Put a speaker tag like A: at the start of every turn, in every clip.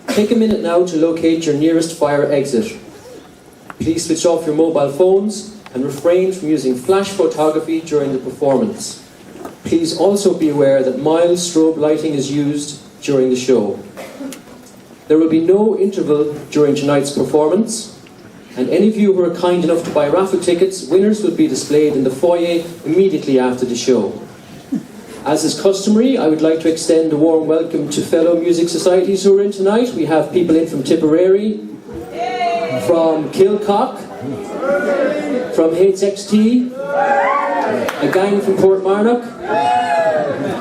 A: Take a minute now to locate your nearest fire exit. Please switch off your mobile phones and refrain from using flash photography during the performance. Please also be aware that mild strobe lighting is used during the show. There will be no interval during tonight's performance, and any of you who are kind enough to buy raffle tickets, winners will be displayed in the foyer immediately after the show. As is customary, I would like to extend a warm welcome to fellow music societies who are in tonight. We have people in from Tipperary, from Kilcock, from HXT, a gang from Portmarnock,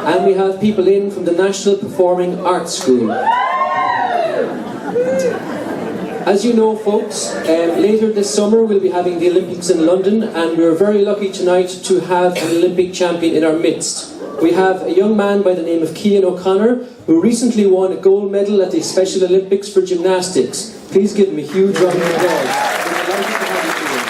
A: and we have people in from the National Performing Arts School. As you know, folks, later this summer we'll be having the Olympics in London, and we're very lucky tonight to have an Olympic champion in our midst. We have a young man by the name of Cian O'Connor, who recently won a gold medal at the Special Olympics for gymnastics. Please give him a huge round of applause. We're delighted to have you here.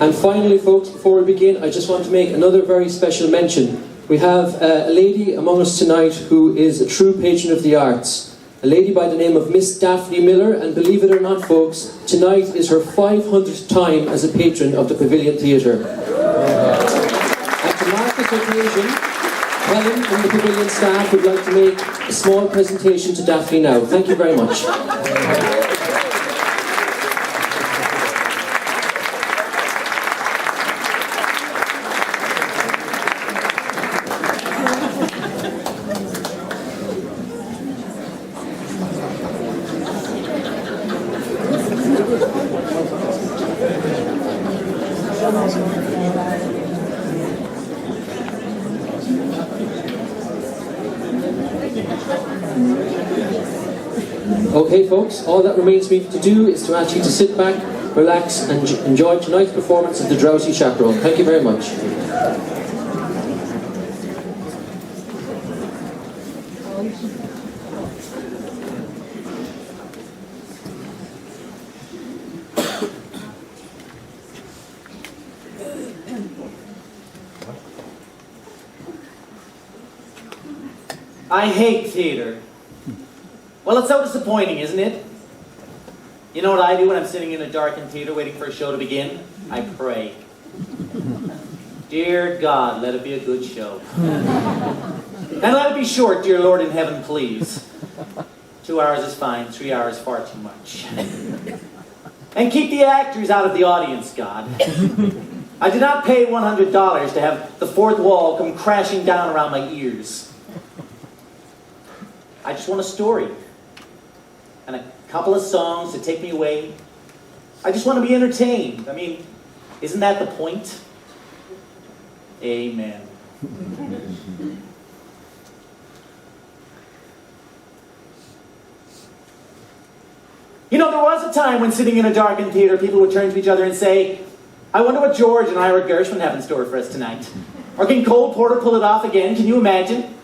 A: And finally, folks, before we begin, I just want to make another very special mention. We have a lady among us tonight who is a true patron of the arts. A lady by the name of Miss Daphne Miller, and believe it or not, folks, tonight is her 500th time as a patron of the Pavilion Theatre. And to mark this occasion, Helen from the Pavilion staff would like to make a small presentation to Daphne now. Thank you very much. Okay, folks, all that remains for me to do is to ask you to sit back, relax, and enjoy tonight's performance of the Drowsy Chaperone. Thank you very much.
B: I hate theater. Well, it's so disappointing, isn't it? You know what I do when I'm sitting in a darkened theater waiting for a show to begin? I pray. Dear God, let it be a good show. And let it be short, dear Lord in heaven, please. 2 hours is fine, 3 hours far too much. And keep the actors out of the audience, God. I did not pay $100 to have the fourth wall come crashing down around my ears. I just want a story. And a couple of songs to take me away. I just want to be entertained. I mean, isn't that the point? Amen. You know, there was a time when sitting in a darkened theater, people would turn to each other and say, I wonder what George and Ira Gershwin have in store for us tonight. Or can Cole Porter pull it off again? Can you imagine?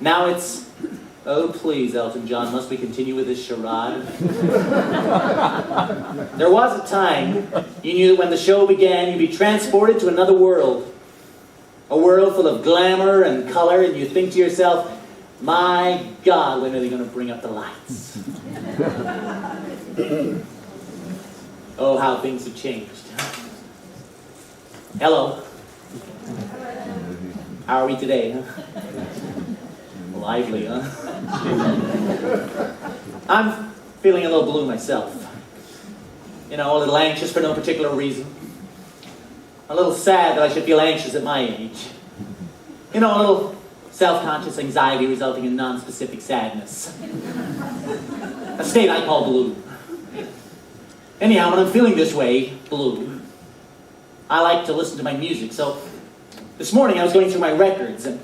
B: Now it's, oh, please, Elton John, must we continue with this charade? There was a time you knew that when the show began, you'd be transported to another world. A world full of glamour and color, and you think to yourself, my God, when are they going to bring up the lights? Oh, how things have changed. Hello. How are we today, huh? Lively, huh? I'm feeling a little blue myself. You know, a little anxious for no particular reason. A little sad that I should feel anxious at my age. You know, a little self-conscious anxiety resulting in non-specific sadness. A state I call blue. Anyhow, when I'm feeling this way, blue, I like to listen to my music. So this morning I was going through my records, and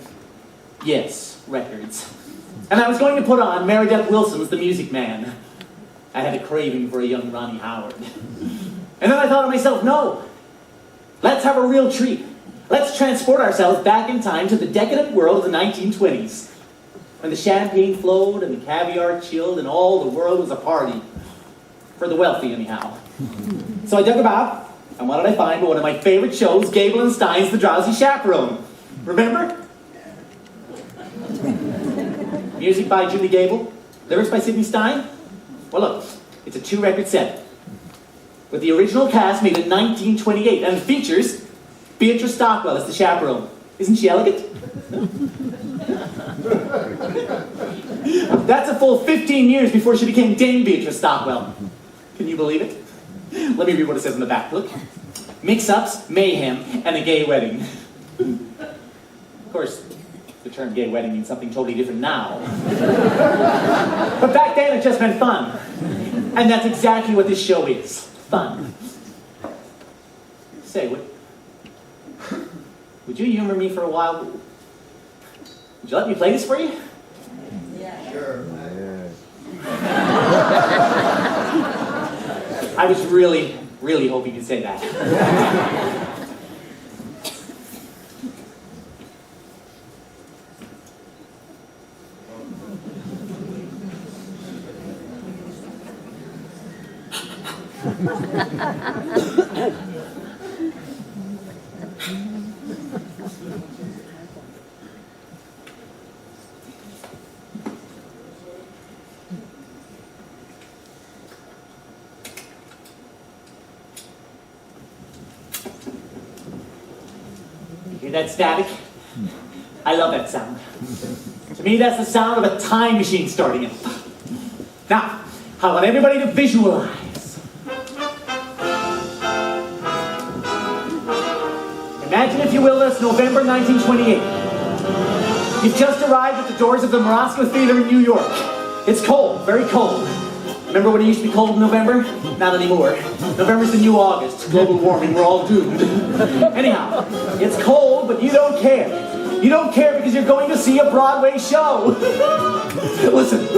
B: yes, records. And I was going to put on Meredith Willson's The Music Man. I had a craving for a young Ronnie Howard. And then I thought to myself, no, let's have a real treat. Let's transport ourselves back in time to the decadent world of the 1920s, when the champagne flowed and the caviar chilled and all the world was a party. For the wealthy, anyhow. So I dug about, and what did I find but one of my favorite shows, Gable and Stein's The Drowsy Chaperone. Remember? Music by Julie Gable, lyrics by Sidney Stein. Well look, it's a 2-record set. With the original cast made in 1928, and it features Beatrice Stockwell as the chaperone. Isn't she elegant? That's a full 15 years before she became Dame Beatrice Stockwell. Can you believe it? Let me read what it says on the back. Look. Mix-ups, mayhem, and a gay wedding. Of course, the term gay wedding means something totally different now. But back then it just meant fun. And that's exactly what this show is. Fun. Say, would you humor me for a while? Would you let me play this for you?
C: Yeah. Sure.
B: I was really, really hoping you'd say that. You hear that static? I love that sound. To me, that's the sound of a time machine starting up. Now, I want everybody to visualize. Imagine, if you will, it's November 1928. You've just arrived at the doors of the Morosco Theater in New York. It's cold, very cold. Remember when it used to be cold in November? Not anymore. November's the new August. Global warming, we're all doomed. Anyhow, it's cold, but you don't care. You don't care because you're going to see a Broadway show. Listen.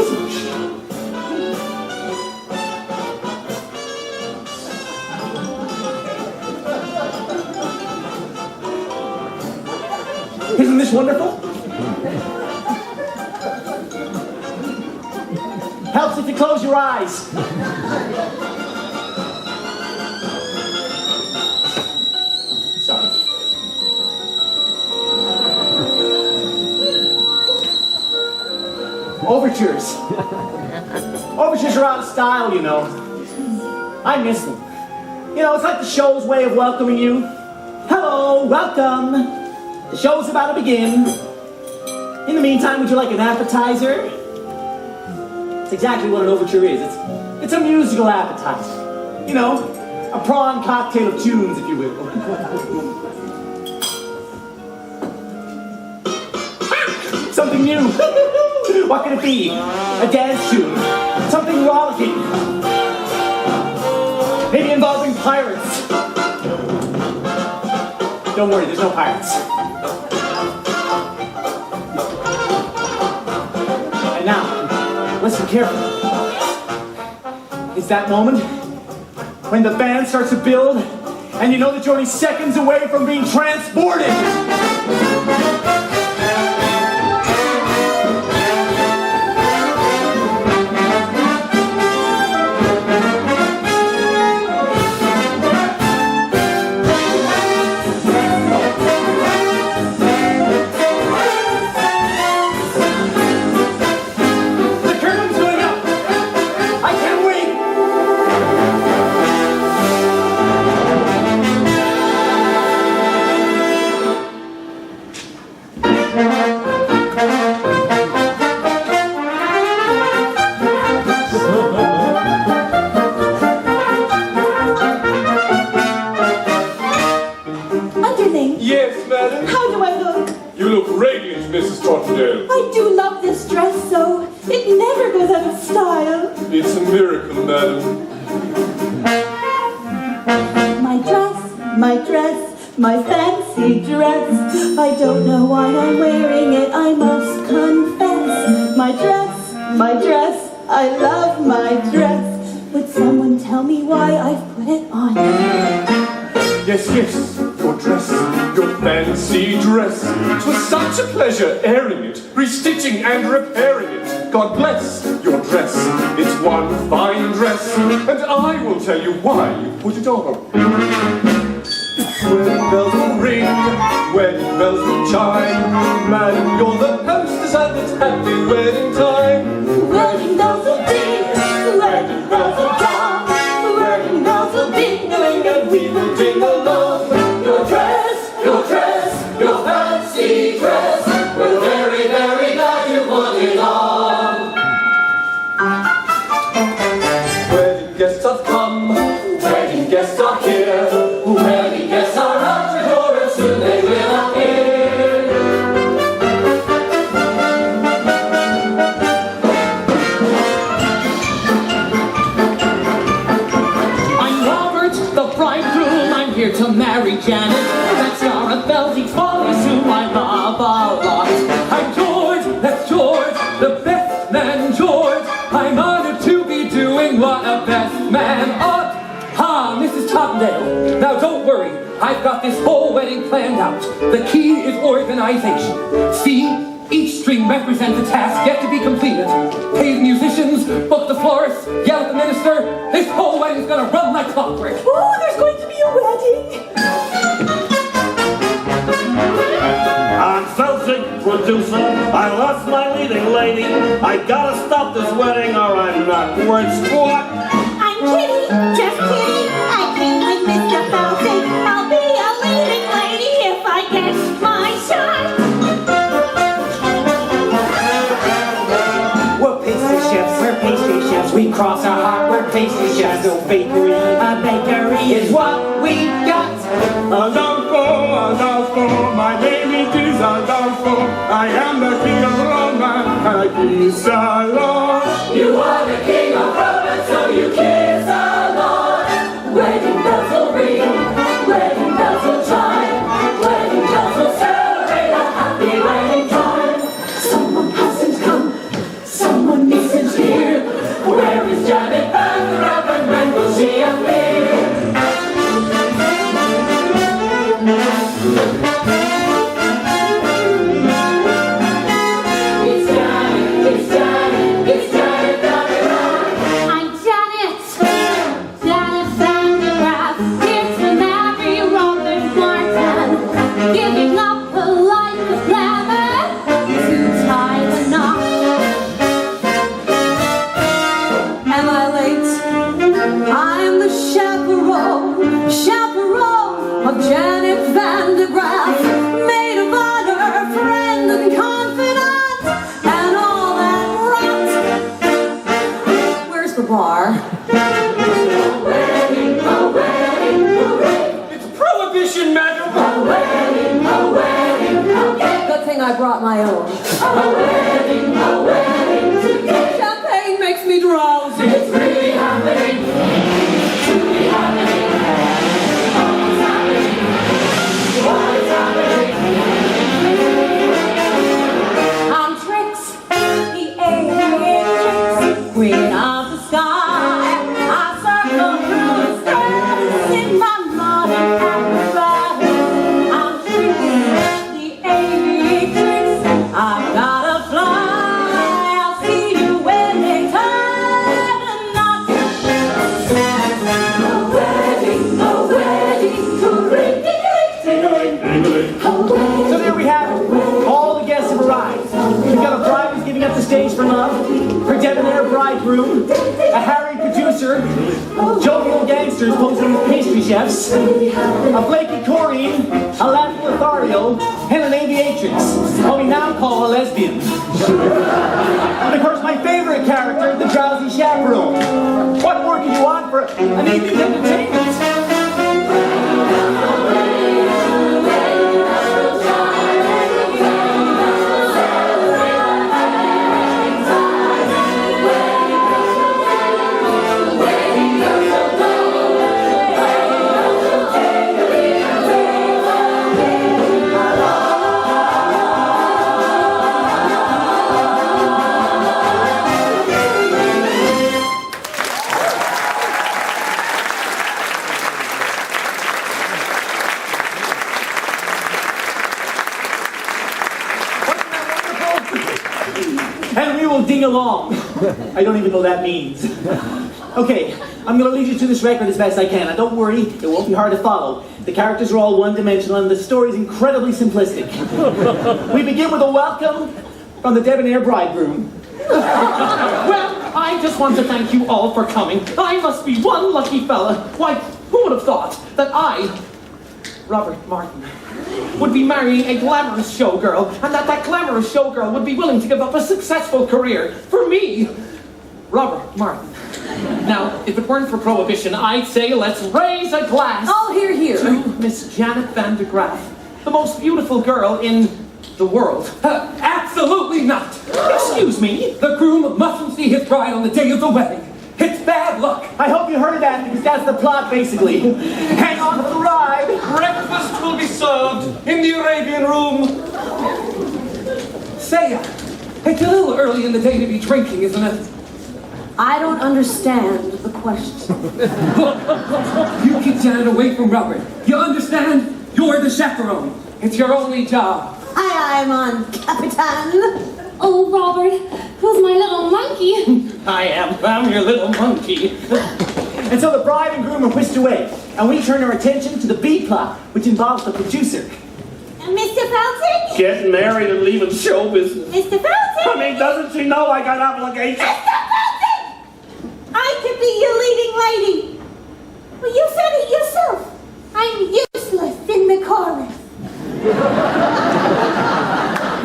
B: Isn't this wonderful? Helps if you close your eyes. Sorry. Overtures. Overtures are out of style, you know. I miss them. You know, it's like the show's way of welcoming you. Hello, welcome. The show's about to begin. In the meantime, would you like an appetizer? It's exactly what an overture is. It's a musical appetizer. You know, a prawn cocktail of tunes, if you will. Something new. What could it be? A dance tune. Something rollicking. Maybe involving pirates. Don't worry, there's no pirates. And now, listen carefully. It's that moment when the band starts to build and you know that you're only seconds away from being transported.
D: I do love this dress so. It never goes out of style.
E: It's a miracle, madam.
D: My dress, my fancy dress. I don't know why I'm wearing it, I must confess. My dress, I love my dress. Would someone tell me why I've put it on?
E: Yes, your dress, your fancy dress. 'Twas such a pleasure airing it, restitching and repairing it. God bless your dress. It's one fine dress, and I will tell you why you put it on. Wedding bells will ring, wedding bells will chime. Man, you're the hostess and it's happy wedding time.
D: Wedding bells will ding, wedding bells will dong, wedding bells will ding, and we will ding along.
A: Your fancy dress, we're very, very glad you put it on.
E: Wedding guests have come,
A: Wedding guests are here, wedding guests are at your door, and soon they will appear.
F: I'm Robert, the bridegroom. I'm here to marry Janet. That's Arabelle's folly, whom I love a lot. I'm George, that's George, the best man George. I'm honored to be doing what a best man ought. Ha, Mrs. Toppendale. Now don't worry, I've got this whole wedding planned out. The key is organization. See? Each string represents a task yet to be completed. Pay the musicians, book the florists, yell at the minister. This whole wedding's gonna run like clockwork.
D: Oh, there's going to be a wedding.
G: I'm Celtic producer. I lost my leading lady. I gotta stop this wedding or I'm not worth squat.
D: I'm kidding, just kidding. I came with Mr. Felton. I'll be a leading lady if I get my shot.
B: We're pastry chefs, we're pastry chefs. We cross our heart, we're pastry chefs. No bakery, a bakery is what we got.
E: Adolfo, my name is Adolfo. I am the king of Roma, kiss our Lord.
A: You are the king of Rome, so you kiss our Lord. Wedding bells will ring, wedding bells will chime, wedding bells will celebrate a happy wedding time. Someone hasn't come, someone isn't here. Where is Janet Van the Reverend? When will she appear?
D: I'm Janet. Janet Van de Graaff. Here to marry Robert Martin. Giving up a life of glamour to tie the knot. Am I late? I'm the chaperone, chaperone of Janet Van de Graaff. Maid of honor, friend and confidant, and all that rot. Where's the bar?
A: A wedding, hooray!
F: It's prohibition, madam.
A: A wedding, okay.
D: Good thing I brought my own.
A: A wedding today.
F: Champagne makes me drowsy.
A: It's really happening, truly happening. What's happening? What is happening?
D: I'm Trix, the alien Trix, queen of the sky. I circle through the stars in my modern acrobat. I'm Trix, the alien Trix. I've gotta fly. I'll see you when they tie the knot.
A: A wedding, hooray! Ding-a-ling,
B: So there we have it. All the guests have arrived. We've got a bride who's giving up the stage for love, her debonair bridegroom, a harried producer, jovial gangsters posing as pastry chefs, a flaky Corrine, a laughing Lothario, and an aviatrix, what we now call a lesbian. And of course my favorite character, the Drowsy Chaperone. What more could you want for an evening's entertainment? ding-along. I don't even know what that means. Okay, I'm going to lead you to this record as best I can. And don't worry, it won't be hard to follow. The characters are all one-dimensional and the story is incredibly simplistic. We begin with a welcome from the debonair bridegroom.
F: Well, I just want to thank you all for coming. I must be one lucky fella. Why, who would have thought that I, Robert Martin, would be marrying a glamorous showgirl, and that glamorous showgirl would be willing to give up a successful career for me, Robert Martin. Now, if it weren't for Prohibition, I'd say let's raise a glass.
H: Oh, hear, hear.
F: To Miss Janet Van de Graaff, the most beautiful girl in the world. Absolutely not. Excuse me. The groom mustn't see his bride on the day of the wedding. It's bad luck.
B: I hope you heard that because that's the plot, basically. Hang on for the ride.
E: Breakfast will be served in the Arabian room.
F: Say, it's a little early in the day to be drinking, isn't it?
H: I don't understand the question.
F: You keep Janet away from Robert. You understand? You're the chaperone. It's your only job.
D: Aye, aye, mon Capitan.
I: Oh, Robert, who's my little monkey?
F: I'm your little monkey.
B: And so the bride and groom are whisked away, and we turn our attention to the B plot, which involves the producer.
D: Mr. Felton?
G: Getting married and leaving show business.
D: Mr. Felton?
G: I mean, doesn't she know I got obligations?
D: Mr. Felton! I could be your leading lady. Well, you said it yourself. I'm useless in the chorus.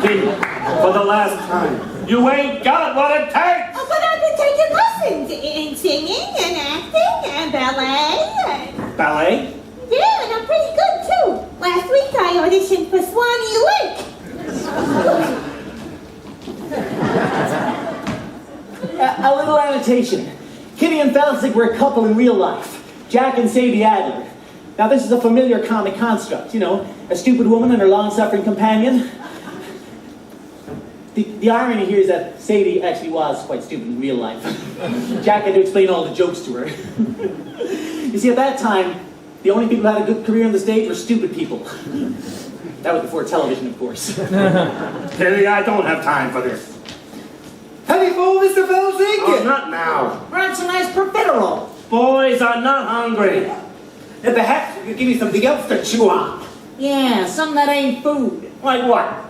G: Kitty, for the last time, you ain't got what it takes!
D: Oh, but I've been taking lessons in singing and acting and ballet.
G: Ballet?
D: Yeah, and I'm pretty good too. Last week I auditioned for Swanee Lake.
B: A little annotation. Kitty and Felsig were a couple in real life. Jack and Sadie Adler. Now this is a familiar comic construct, you know, a stupid woman and her long-suffering companion. The irony here is that Sadie actually was quite stupid in real life. Jack had to explain all the jokes to her. You see, at that time, the only people who had a good career on the stage were stupid people. That was before television, of course.
G: Kitty, I don't have time for this.
B: Have you full, Mr. Felsig?
G: Oh, not now.
B: Perhaps a nice profiterole.
G: Boys are not hungry.
B: And perhaps you could give me something else to chew on.
H: Yeah, something that ain't food.
G: Like what?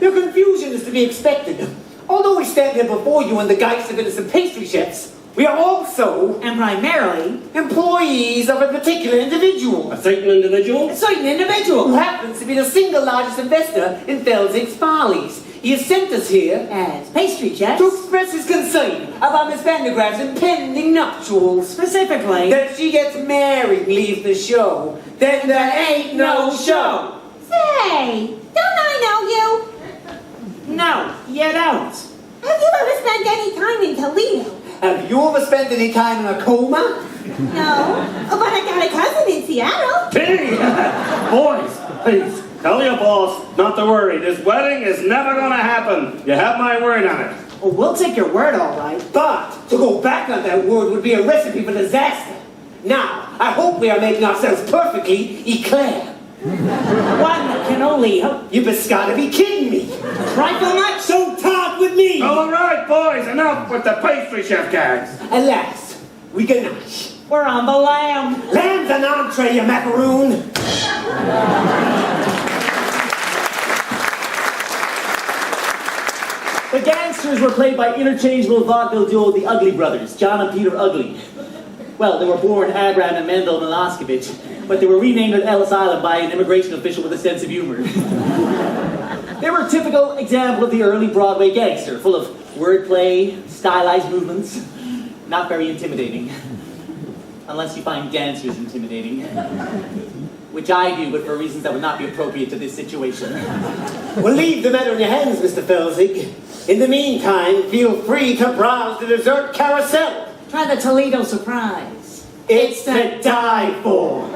B: Your confusion is to be expected. Although we stand here before you in the guise of innocent pastry chefs, we are also, and primarily, employees of a particular individual.
G: A certain individual?
B: A certain individual who happens to be the single largest investor in Felsig's follies. He has sent us here
H: As pastry chefs.
B: to express his concern about Miss Van de Graaff's impending nuptials.
H: Specifically.
B: That if she gets married and leaves the show, then there ain't no show.
D: Say, don't I know you?
B: No, you don't.
D: Have you ever spent any time in Toledo?
B: Have you ever spent any time in a coma?
D: No, but I got a cousin in Seattle.
G: Kitty! Boys, please, tell your boss not to worry. This wedding is never gonna happen. You have my word on it.
B: Well, we'll take your word, all right. But to go back on that word would be a recipe for disaster. Now, I hope we are making ourselves perfectly eclair. One can only hope. You just gotta be kidding me. Trifle much, so talk with me.
G: All right, boys, enough with the pastry chef gags.
B: Alas, we ganache.
H: We're on the lamb.
B: Lamb's an entree, you macaroon. The gangsters were played by interchangeable vaudeville duo the Ugly Brothers, John and Peter Ugly. Well, they were born Abraham and Mendel Milosevic, but they were renamed at Ellis Island by an immigration official with a sense of humor. They were a typical example of the early Broadway gangster, full of wordplay, stylized movements, not very intimidating. Unless you find dancers intimidating. Which I do, but for reasons that would not be appropriate to this situation. We'll leave the matter in your hands, Mr. Felsig. In the meantime, feel free to browse the dessert carousel.
H: Try the Toledo surprise.
B: It's to die for.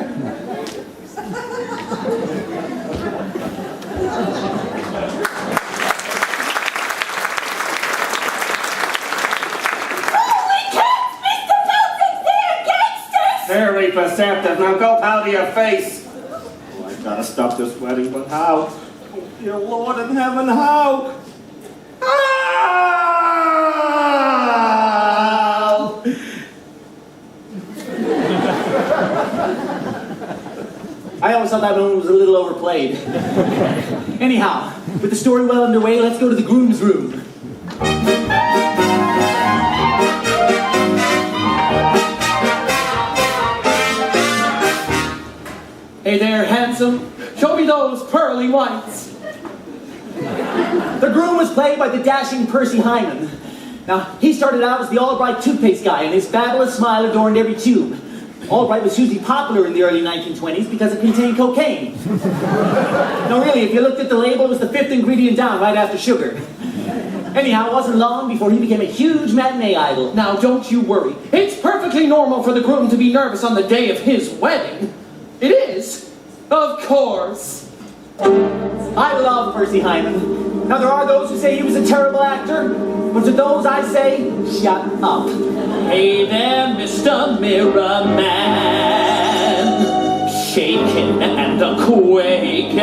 G: Very perceptive. Now go powder your face. Oh, I gotta stop this wedding, but how? Oh, dear Lord in heaven, how? Ah!
B: I always thought that one was a little overplayed. Anyhow, with the story well underway, let's go to the groom's room.
F: Hey there, handsome. Show me those pearly whites.
B: The groom was played by the dashing Percy Hyman. Now, he started out as the Albright toothpaste guy, and his fabulous smile adorned every tube. Albright was hugely popular in the early 1920s because it contained cocaine. No, really, if you looked at the label, it was the 5th ingredient down, right after sugar. Anyhow, it wasn't long before he became a huge matinee idol.
F: Now, don't you worry. It's perfectly normal for the groom to be nervous on the day of his wedding. It is, of course.
B: I love Percy Hyman. Now, there are those who say he was a terrible actor, but to those I say, shut up.
F: Hey there, Mr. Mirror Man, shaking and a-quaking,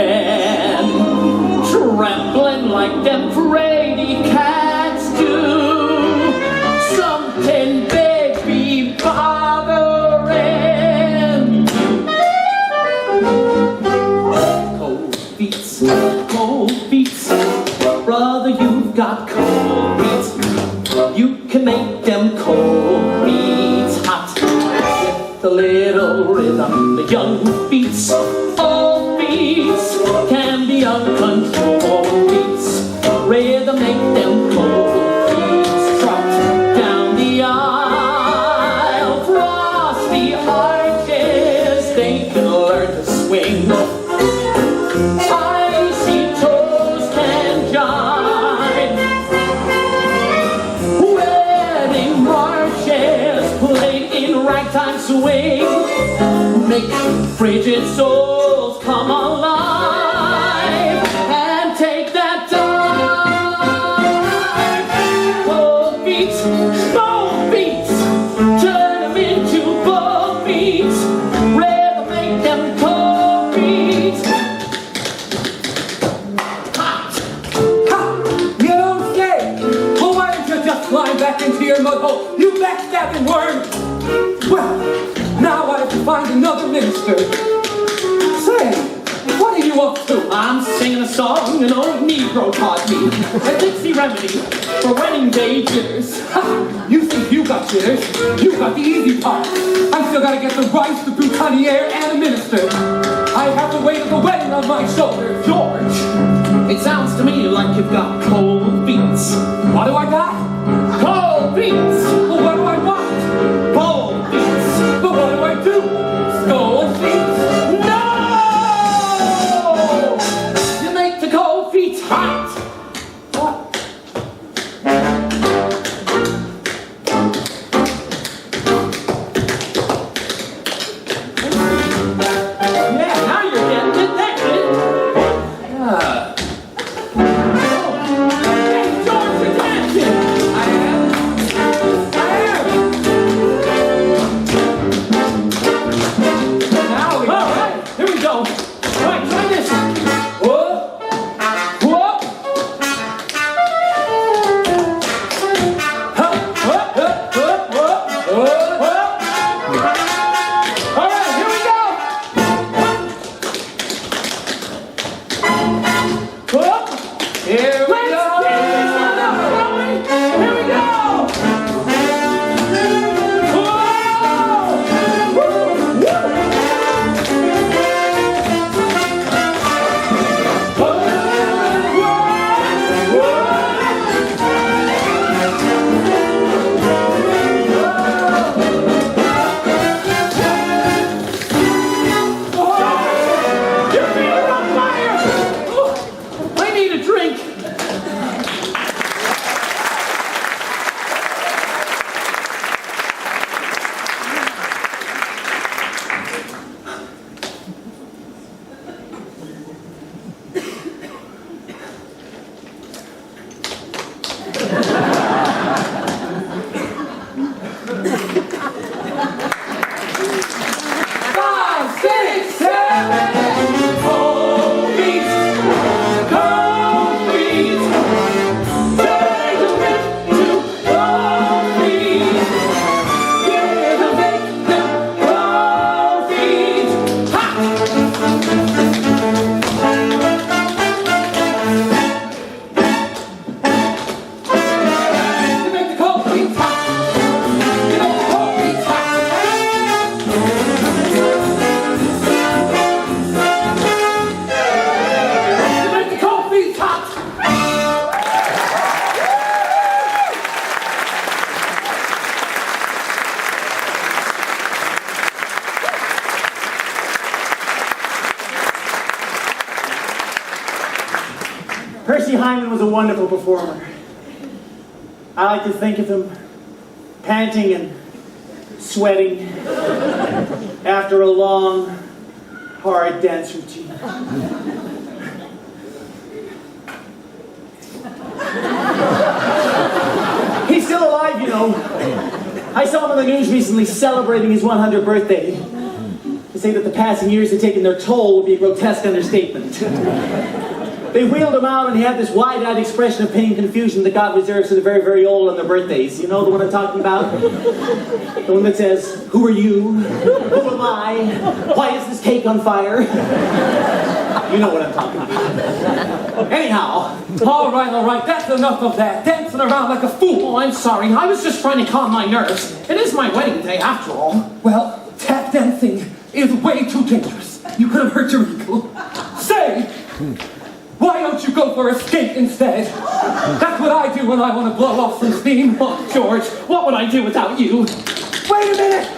F: trembling like them fraidy cats do. Something big be bothering you. Cold feet, brother, you've got cold feet. You can make them cold beats hot with a little rhythm. The young beats, old beats can be uncontrolled beats. Rhythm make them cold beats trot down the aisle. Cross the arches, they can learn to swing. Icy toes can jive. Wedding marches played in ragtime swing make frigid souls come alive and take that dive. Cold beats, turn them into bold beats. Rhythm make them cold beats.
J: You don't say! Well, why don't you just climb back into your mud hole, you backstabbing worm? Well, now I have to find another minister. Say, what are you up to?
F: I'm singing a song an old Negro taught me. A Dixie remedy for wedding day jitters.
J: Ha! You think you got jitters? You got the easy part. I still gotta get the rice, the boutonniere, and a minister. I have the weight of the wedding on my shoulders, George.
F: It sounds to me like you've got cold feet.
J: What do I got?
F: Cold feet.
J: Well, what do I want?
F: Cold feet.
J: But what do I do? Cold feet?
F: No! You make the cold feet hot.
J: What?
F: Yeah, now you're getting it. That's it.
B: Percy Hyman was a wonderful performer. I like to think of him panting and sweating after a long, hard dance routine. He's still alive, you know. I saw him on the news recently celebrating his 100th birthday. To say that the passing years had taken their toll would be a grotesque understatement. They wheeled him out and he had this wide-eyed expression of pain and confusion that God reserves for the very, very old on their birthdays. You know the one I'm talking about? The one that says, "Who are you? Who am I? Why is this cake on fire?" You know what I'm talking about. Anyhow.
J: All right, that's enough of that. Dancing around like a fool.
F: Oh, I'm sorry. I was just trying to calm my nerves. It is my wedding day, after all.
J: Well, tap dancing is way too dangerous. You could have hurt your ankle. Say, why don't you go for a skate instead? That's what I do when I want to blow off some steam.
F: Oh, George, what would I do without you?
J: Wait a minute!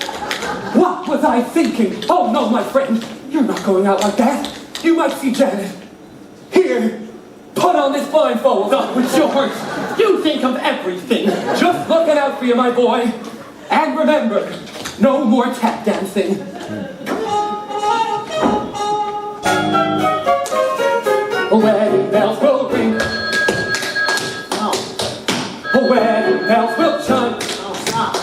J: What was I thinking? Oh, no, my friend. You're not going out like that. You might see Janet. Here, put on this blindfold.
F: Oh, George, you think of everything.
J: Just looking out for you, my boy. And remember, no more tap dancing. Wedding bells will ring.
B: Oh,
J: Wedding bells will chime.
B: oh, stop.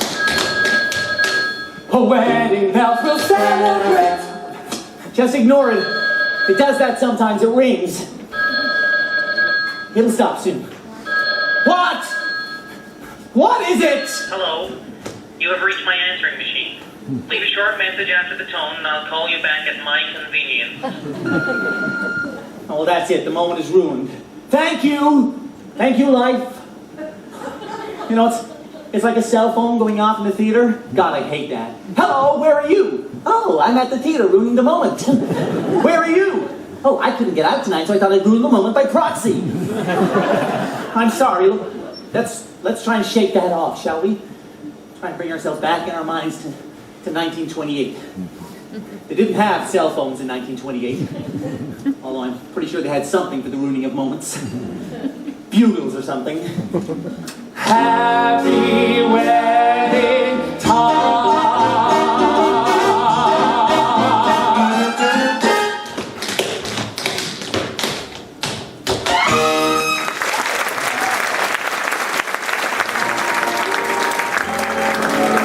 J: Wedding bells will celebrate.
B: Just ignore it. It does that sometimes. It rings. It'll stop soon. What? What is it?
K: Hello. You have reached my answering machine. Leave a short message after the tone and I'll call you back at my convenience.
B: Oh, well, that's it. The moment is ruined. Thank you. Thank you, life. You know, it's like a cell phone going off in the theater. God, I hate that. Hello, where are you? Oh, I'm at the theater ruining the moment. Where are you? Oh, I couldn't get out tonight, so I thought I'd ruin the moment by proxy. I'm sorry. Let's try and shake that off, shall we? Try and bring ourselves back in our minds to 1928. They didn't have cell phones in 1928. Although I'm pretty sure they had something for the ruining of moments. Bugles or something.
J: Happy wedding time.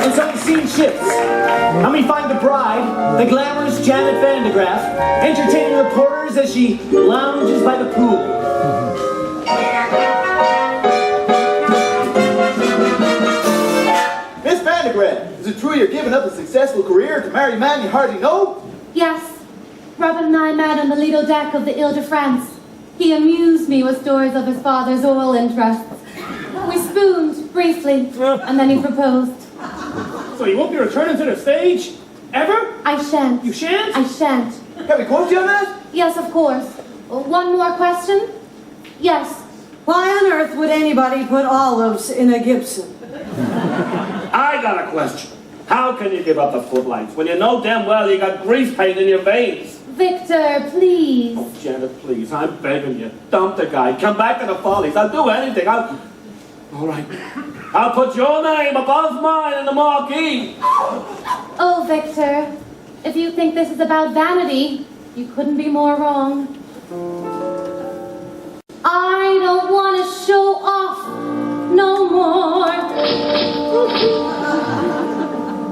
B: And so the scene shifts. And we find the bride, the glamorous Janet Van de Graaff, entertaining reporters as she lounges by the pool.
L: Miss Van de Graaff, is it true you're giving up a successful career to marry a man you hardly know?
I: Yes. Robin and I met on the Lido deck of the Ile-de-France. He amused me with stories of his father's oil interests. We spooned, briefly, and then he proposed.
F: So you won't be returning to the stage? Ever?
I: I shan't.
F: You shan't?
I: I shan't.
L: Can we quote you on that?
I: Yes, of course. One more question? Yes.
H: Why on earth would anybody put olives in a Gibson?
G: I got a question. How can you give up the footlights when you know damn well you got grease paint in your veins?
I: Victor, please.
G: Oh, Janet, please, I'm begging you. Dump the guy. Come back to the Follies. I'll do anything. All right. I'll put your name above mine in the marquee.
I: Oh, Victor, if you think this is about vanity, you couldn't be more wrong. I don't want to show off no more.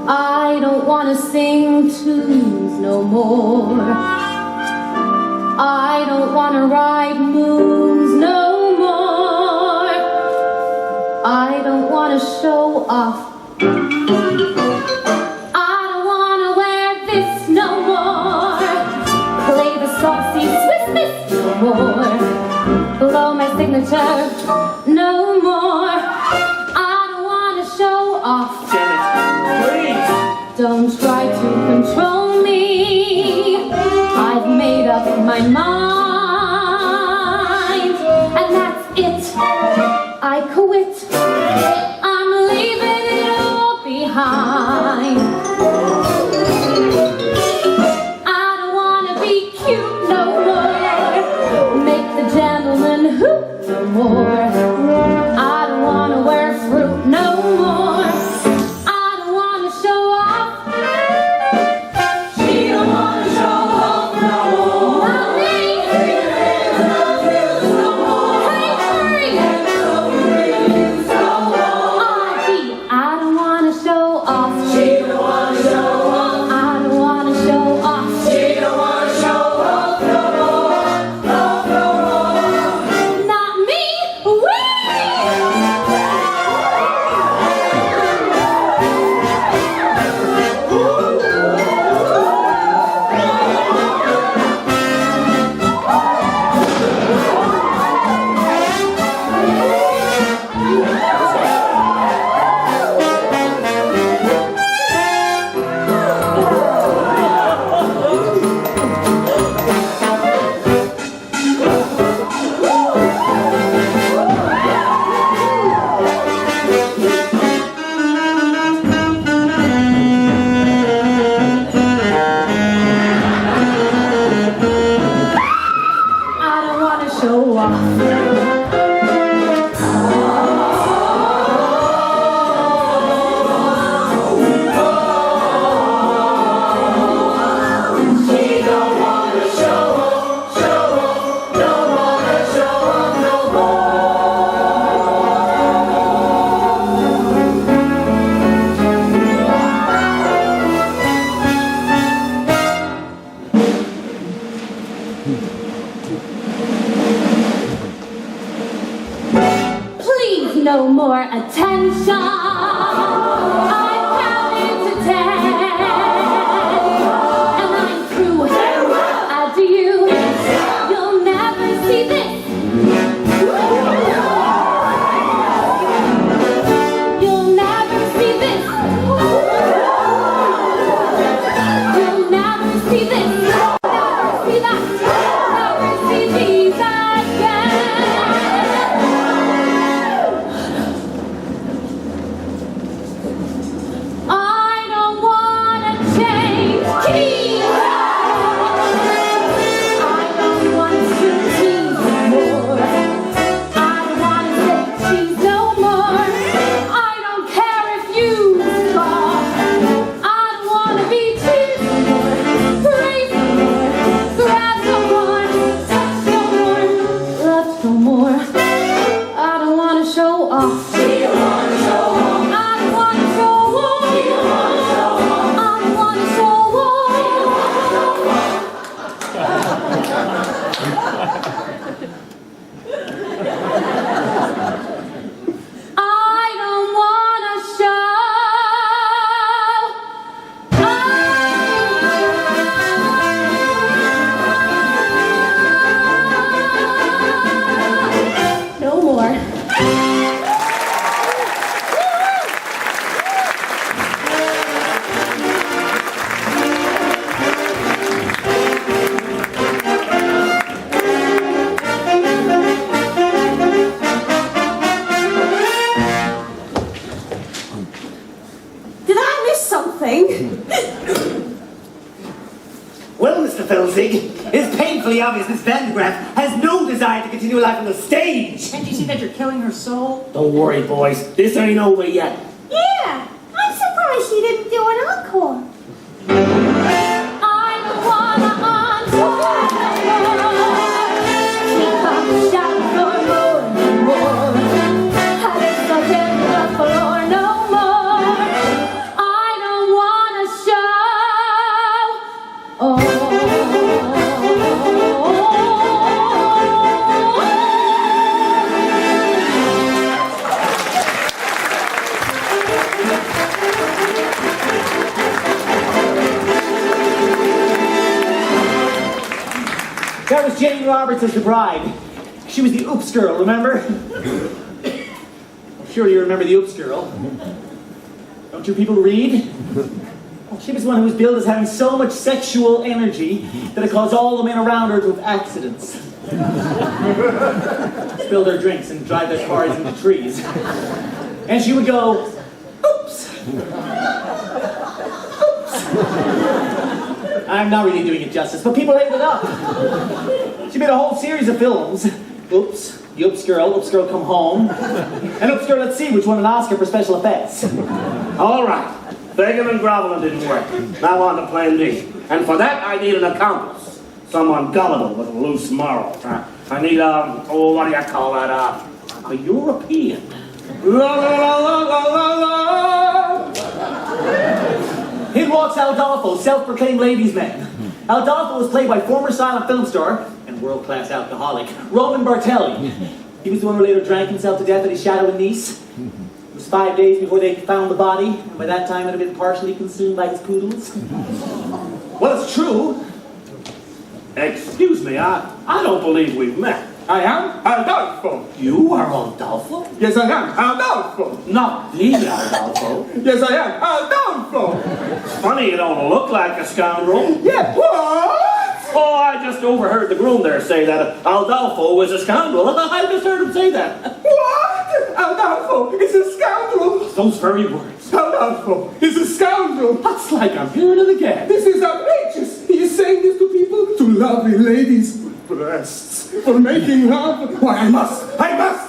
I: I don't want to sing tunes no more. I don't want to ride moons no more. I don't want to show off. I don't want to wear this no more. Play the saucy Swiss miss no more. Blow my signature no more. I don't want to show off.
G: Janet, please.
I: Don't try to control me. I've made up my mind, and that's it. I quit. I'm leaving it attention. I'm counting to 10, and I'm through. Adieu. You'll never see this. You'll never see this. You'll never see this. Never see that. Never see these again. I don't wanna change keys. I don't want to tease more. I don't wanna say cheese no more. I don't care if you scoff. I don't wanna be teased no more. Praised no more. Grabbed no more. Touched no more. Loved no more. I don't wanna show off. I don't wanna show off. I don't wanna show off. I don't wanna show. No more.
D: Did I miss something?
B: Well, Mr. Felzig, it's painfully obvious Miss Vandegraaff has no desire to continue life on the stage.
F: Can't you see that you're killing her soul?
G: Don't worry, boys. This ain't over yet.
D: Yeah, I'm surprised she didn't do an encore.
I: I don't wanna encore no more. Keep on shouting no more. I just don't get the floor no more. I don't wanna show. Oh.
B: That was Jane Roberts as the bride. She was the Oops girl, remember? I'm sure you remember the Oops girl. Don't you people read? She was one who was billed as having so much sexual energy that it caused all the men around her to have accidents. Spill their drinks and drive their cars into trees. And she would go, oops. I'm not really doing it justice, but people ate it up. She made a whole series of films. Oops, the Oops Girl Come Home, and Oops Girl Let's See, which won an Oscar for special effects.
G: All right. Begging and groveling didn't work. Now on to plan B. And for that, I need an accomplice. Someone gullible with a loose moral. I need, what do you call that? A European. La la la la la la la.
B: In walks Aldolfo, self-proclaimed ladies' man. Aldolfo was played by former silent film star and world-class alcoholic Roman Bartelli. He was the one who later drank himself to death at his shadow in Nice. It was 5 days before they found the body, and by that time it had been partially consumed by his poodles. Well, it's true.
G: Excuse me, I don't believe we've met.
E: I am Adolfo.
G: You are Adolfo?
E: Yes, I am Adolfo.
G: Not the Adolfo.
E: Yes, I am Adolfo.
G: It's funny you don't look like a scoundrel.
E: Yeah, what?
G: Oh, I just overheard the groom there say that Adolfo was a scoundrel. I just heard him say that.
E: What? Adolfo is a scoundrel.
G: Those very words.
E: Adolfo is a scoundrel.
G: That's like I'm hearing it again.
E: This is outrageous. He is saying this to people, to lovely ladies with breasts, for making love. Why, I must.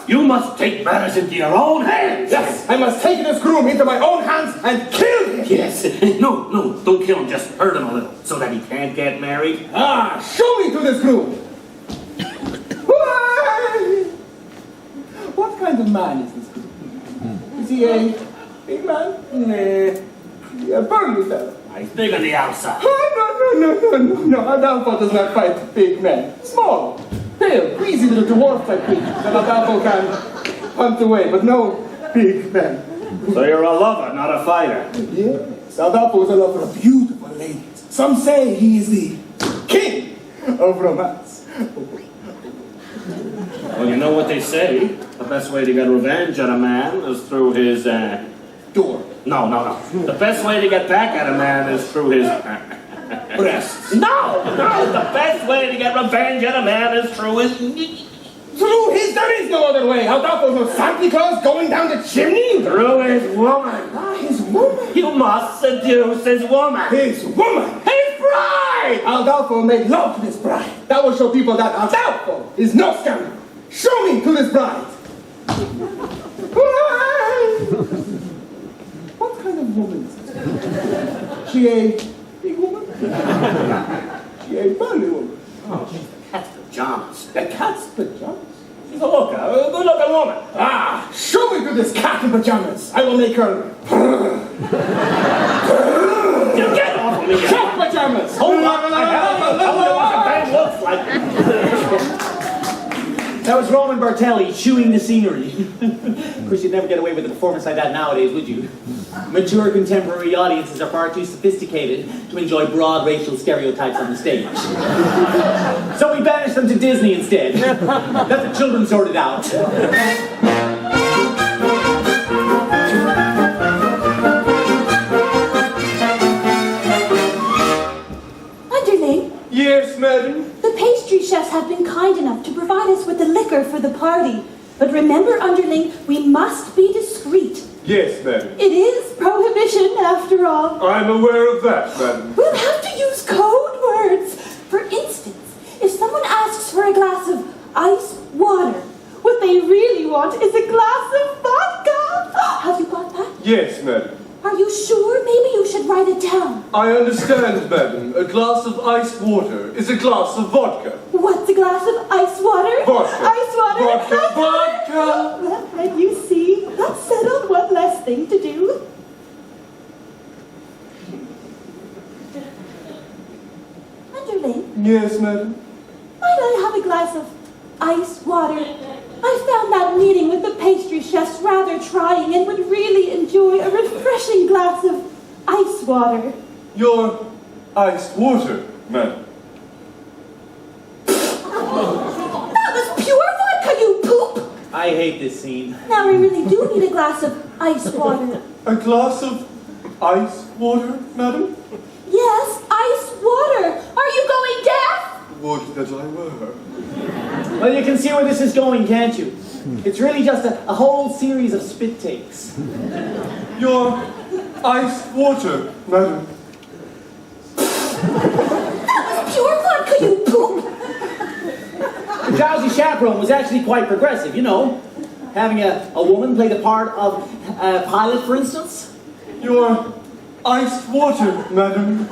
G: You must take matters into your own hands.
E: Yes, I must take this groom into my own hands and kill him.
G: Yes. No, don't kill him. Just hurt him a little so that he can't get married.
E: Ah, show me to this groom. Why? What kind of man is this groom? Is he a big man? Nah. A burly fellow.
G: He's big on the outside.
E: Oh, no. Adolfo does not fight big men. Small, pale, greasy little dwarf like me that Adolfo can hunt away. But no, Big man.
G: So you're a lover, not a fighter.
E: Yes, Adolfo's a lover of beautiful ladies. Some say he is the king of romance.
G: Well, you know what they say. The best way to get revenge on a man is through his,
E: Door.
G: No. The best way to get back at a man is through his...
E: Breasts.
G: No! The best way to get revenge on a man is through his...
E: Through his, there is no other way. Adolfo's no Santa Claus going down the chimney.
G: Through his woman.
E: His woman.
G: You must seduce his woman.
E: His woman.
G: His bride!
E: Adolfo made love to this bride. That will show people that Adolfo is no scoundrel. Show me to this bride. What kind of woman is this? She a big woman? She a burly woman?
G: Oh, she's the cat's pajamas.
E: The cat's pajamas?
G: She's a looker, a good-looking woman.
E: Ah, show me to this cat in pajamas. I will make her...
G: You get off of me.
E: Cat pajamas!
G: Hold on, I have a little what the band looks like.
B: That was Roman Bartelli chewing the scenery. Of course, you'd never get away with a performance like that nowadays, would you? Mature contemporary audiences are far too sophisticated to enjoy broad racial stereotypes on the stage. So we banished them to Disney instead. Let the children sort it out.
D: Underling,
J: Yes, madam.
D: the pastry chefs have been kind enough to provide us with the liquor for the party. But remember, Underling, we must be discreet.
J: Yes, madam.
D: It is prohibition, after all.
J: I'm aware of that, madam.
D: We'll have to use code words. For instance, if someone asks for a glass of ice water, what they really want is a glass of vodka. Have you got that?
J: Yes, madam.
D: Are you sure? Maybe you should write it down.
J: I understand, madam. A glass of iced water is a glass of vodka.
D: What's a glass of ice water?
J: Vodka.
D: Ice water.
J: Vodka.
D: Ice water.
J: Vodka.
D: Well, and you see, that's settled. One less thing to do. Underling,
J: Yes, madam.
D: might I have a glass of ice water? I found that meeting with the pastry chefs rather trying and would really enjoy a refreshing glass of ice water.
J: Your iced water, madam.
D: That was pure vodka, you poop!
B: I hate this scene.
D: Now we really do need a glass of ice water.
J: A glass of ice water, madam?
D: Yes, ice water. Are you going deaf?
J: Would that I were.
B: Well, you can see where this is going, can't you? It's really just a whole series of spit takes.
J: Your iced water, madam.
D: That was pure vodka, you poop!
B: The Drowsy Chaperone was actually quite progressive, you know. Having a woman play the part of a pilot, for instance.
J: Your iced water, madam.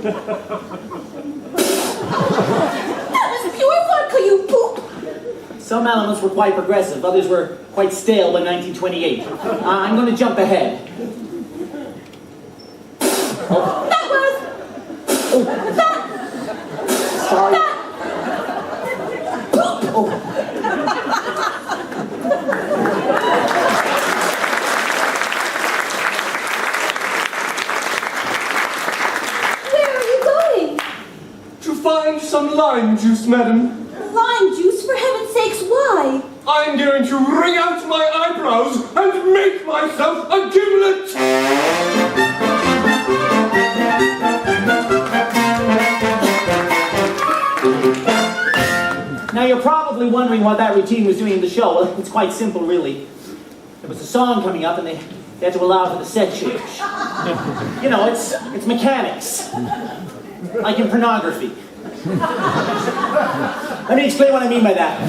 D: That was pure vodka, you poop!
B: Some elements were quite progressive, others were quite stale by 1928. I'm going to jump ahead.
D: That was... That...
B: Sorry.
D: That... Poop!
B: Oh.
D: Where are you going?
J: To find some lime juice, madam.
D: Lime juice, for heaven's sakes, why?
J: I'm going to wring out my eyebrows and make myself a gimlet!
B: Now you're probably wondering what that routine was doing in the show. Well, it's quite simple, really. There was a song coming up and they had to allow for the set change. You know, it's mechanics. Like in pornography. Let me explain what I mean by that.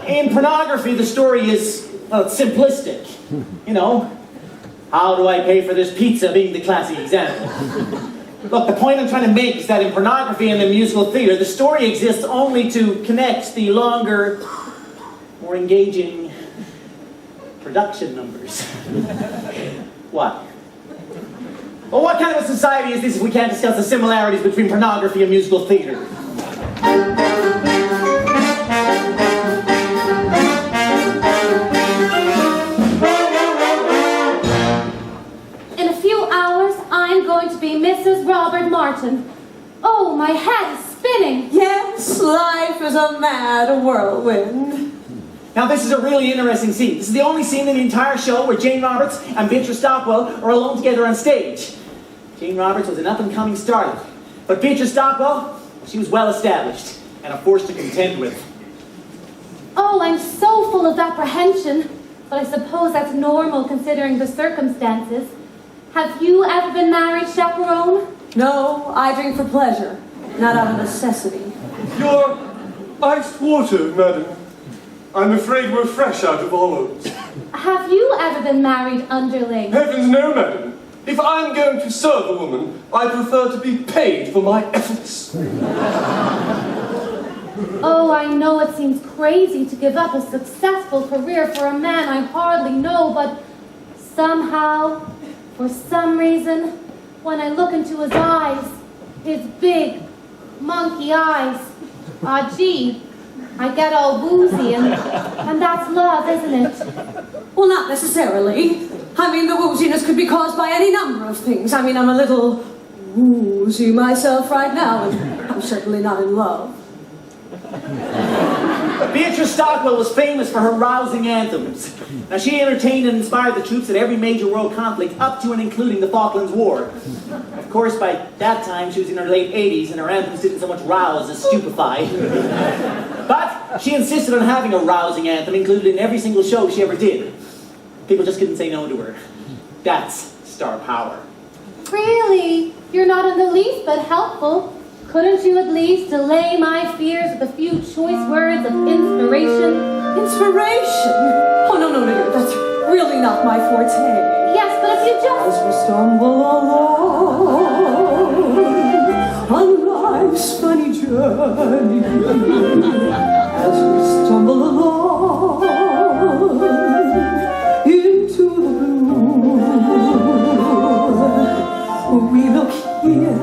B: In pornography, the story is, well, it's simplistic. You know, how do I pay for this pizza being the classic example. Look, the point I'm trying to make is that in pornography and in musical theater, the story exists only to connect the longer, more engaging production numbers. What? Well, what kind of a society is this if we can't discuss the similarities between pornography and musical theater?
I: Robert Martin. Oh, my head is spinning.
H: Yes, life is a mad whirlwind.
B: Now this is a really interesting scene. This is the only scene in the entire show where Jane Roberts and Beatrice Stockwell are alone together on stage. Jane Roberts was an up-and-coming starlet, but Beatrice Stockwell, she was well established and a force to contend with.
I: Oh, I'm so full of apprehension, but I suppose that's normal considering the circumstances. Have you ever been married, Chaperone?
H: No, I drink for pleasure, not out of necessity.
M: Your iced water, madam. I'm afraid we're fresh out of olives.
I: Have you ever been married, underling?
M: Heavens no, madam. If I'm going to serve a woman, I prefer to be paid for my efforts.
I: Oh, I know it seems crazy to give up a successful career for a man I hardly know, but somehow, for some reason, when I look into his eyes, his big, monkey eyes, ah gee, I get all woozy, and that's love, isn't it?
H: Well, not necessarily. I mean, the wooziness could be caused by any number of things. I mean, I'm a little woozy myself right now, and I'm certainly not in love.
B: Beatrice Stockwell was famous for her rousing anthems. Now, she entertained and inspired the troops at every major world conflict up to and including the Falklands War. Of course, by that time, she was in her late 80s, and her anthems didn't so much rouse as stupefy. But she insisted on having a rousing anthem included in every single show she ever did. People just couldn't say no to her. That's star power.
I: Really? You're not in the least but helpful. Couldn't you at least allay my fears with a few choice words of inspiration?
H: Inspiration? Oh, no, that's really not my forte.
I: Yes, but if you just...
H: As we stumble along on life's funny journey, as we stumble along into the blue, we look here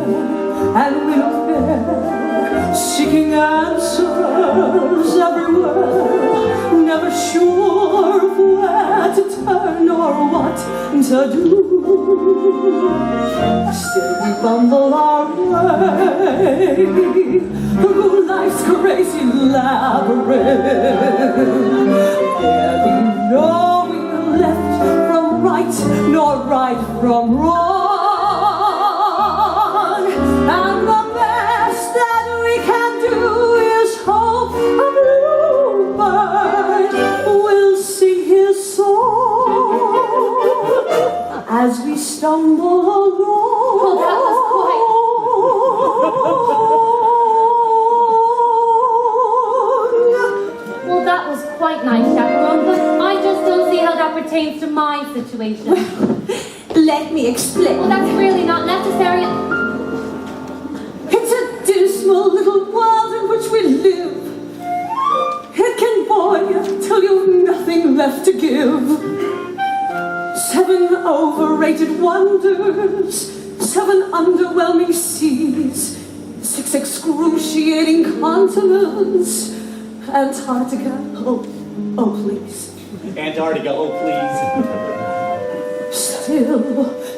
H: and we look there, seeking answers everywhere, never sure where to turn or what to do. Still we bumble our way through life's crazy labyrinth. Barely knowing left from right, nor right from wrong. And the best that we can do is hope a bluebird will sing his song as we stumble along.
I: Oh, that was quite... Well, that was quite nice, Chaperone, but I just don't see how that pertains to my situation.
H: Let me explain.
I: Well, that's really not necessary.
H: It's a dismal little world in which we live. It can bore you till you've nothing left to give. 7 overrated wonders, 7 underwhelming seas, 6 excruciating continents, Antarctica, oh please.
B: Antarctica, oh please.
H: Still,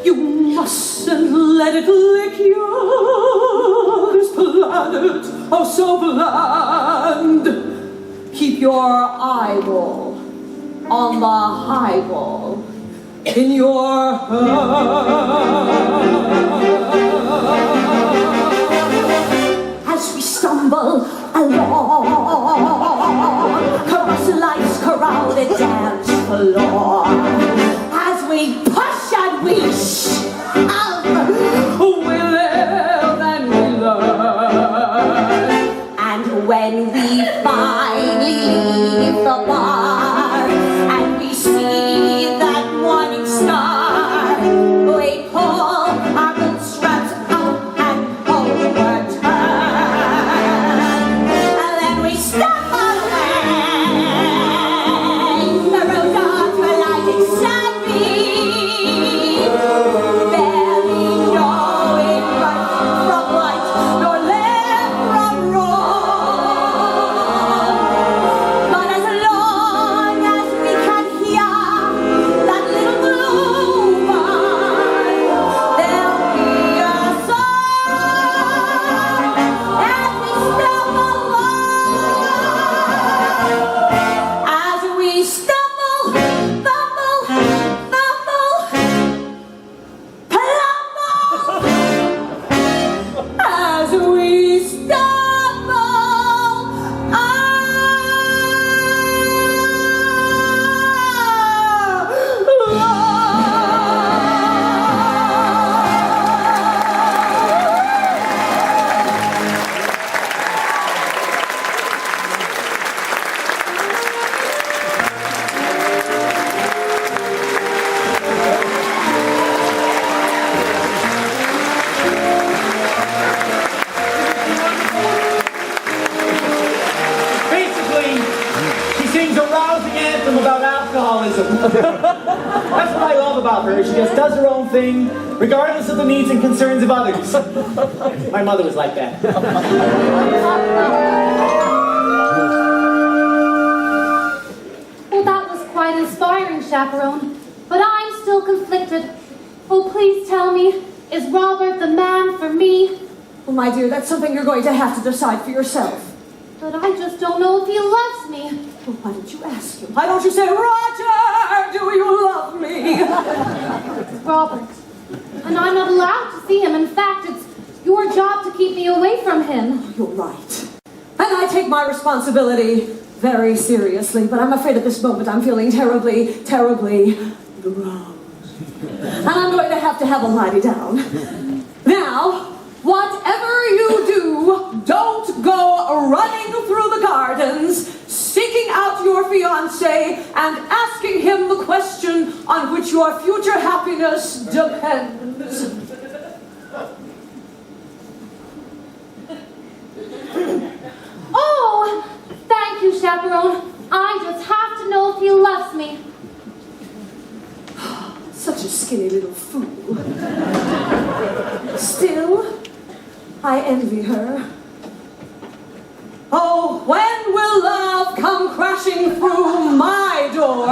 H: you mustn't let it lick you. This planet, oh so bland. Keep your eyeball on the highball in your hand. As we stumble along across life's crowded dance floor, as we push and we shove, we live and we learn. And when we finally leave the bar and we see that morning star, we pull our bootstraps up and homeward turn. And then we stumble away. The road dogs were lighting sunbeam, barely knowing right from right, nor left from wrong. But as long
B: That's what I love about her. She just does her own thing, regardless of the needs and concerns of others. My mother was like that.
I: Well, that was quite inspiring, Chaperone. But I'm still conflicted. Oh, please tell me, is Robert the man for me?
H: Well, my dear, that's something you're going to have to decide for yourself.
I: But I just don't know if he loves me.
H: Well, why don't you ask him? Why don't you say, Roger, do you love me?
I: Robert. And I'm not allowed to see him. In fact, it's your job to keep me away from him.
H: You're right. And I take my responsibility very seriously, but I'm afraid at this moment I'm feeling terribly, terribly drowsy. And I'm going to have a lie down. Now, whatever you do, don't go running through the gardens, seeking out your fiancé and asking him the question on which your future happiness depends.
I: Oh, thank you, Chaperone. I just have to know if he loves me.
H: Such a skinny little fool. Still, I envy her. Oh, when will love come crashing through my door?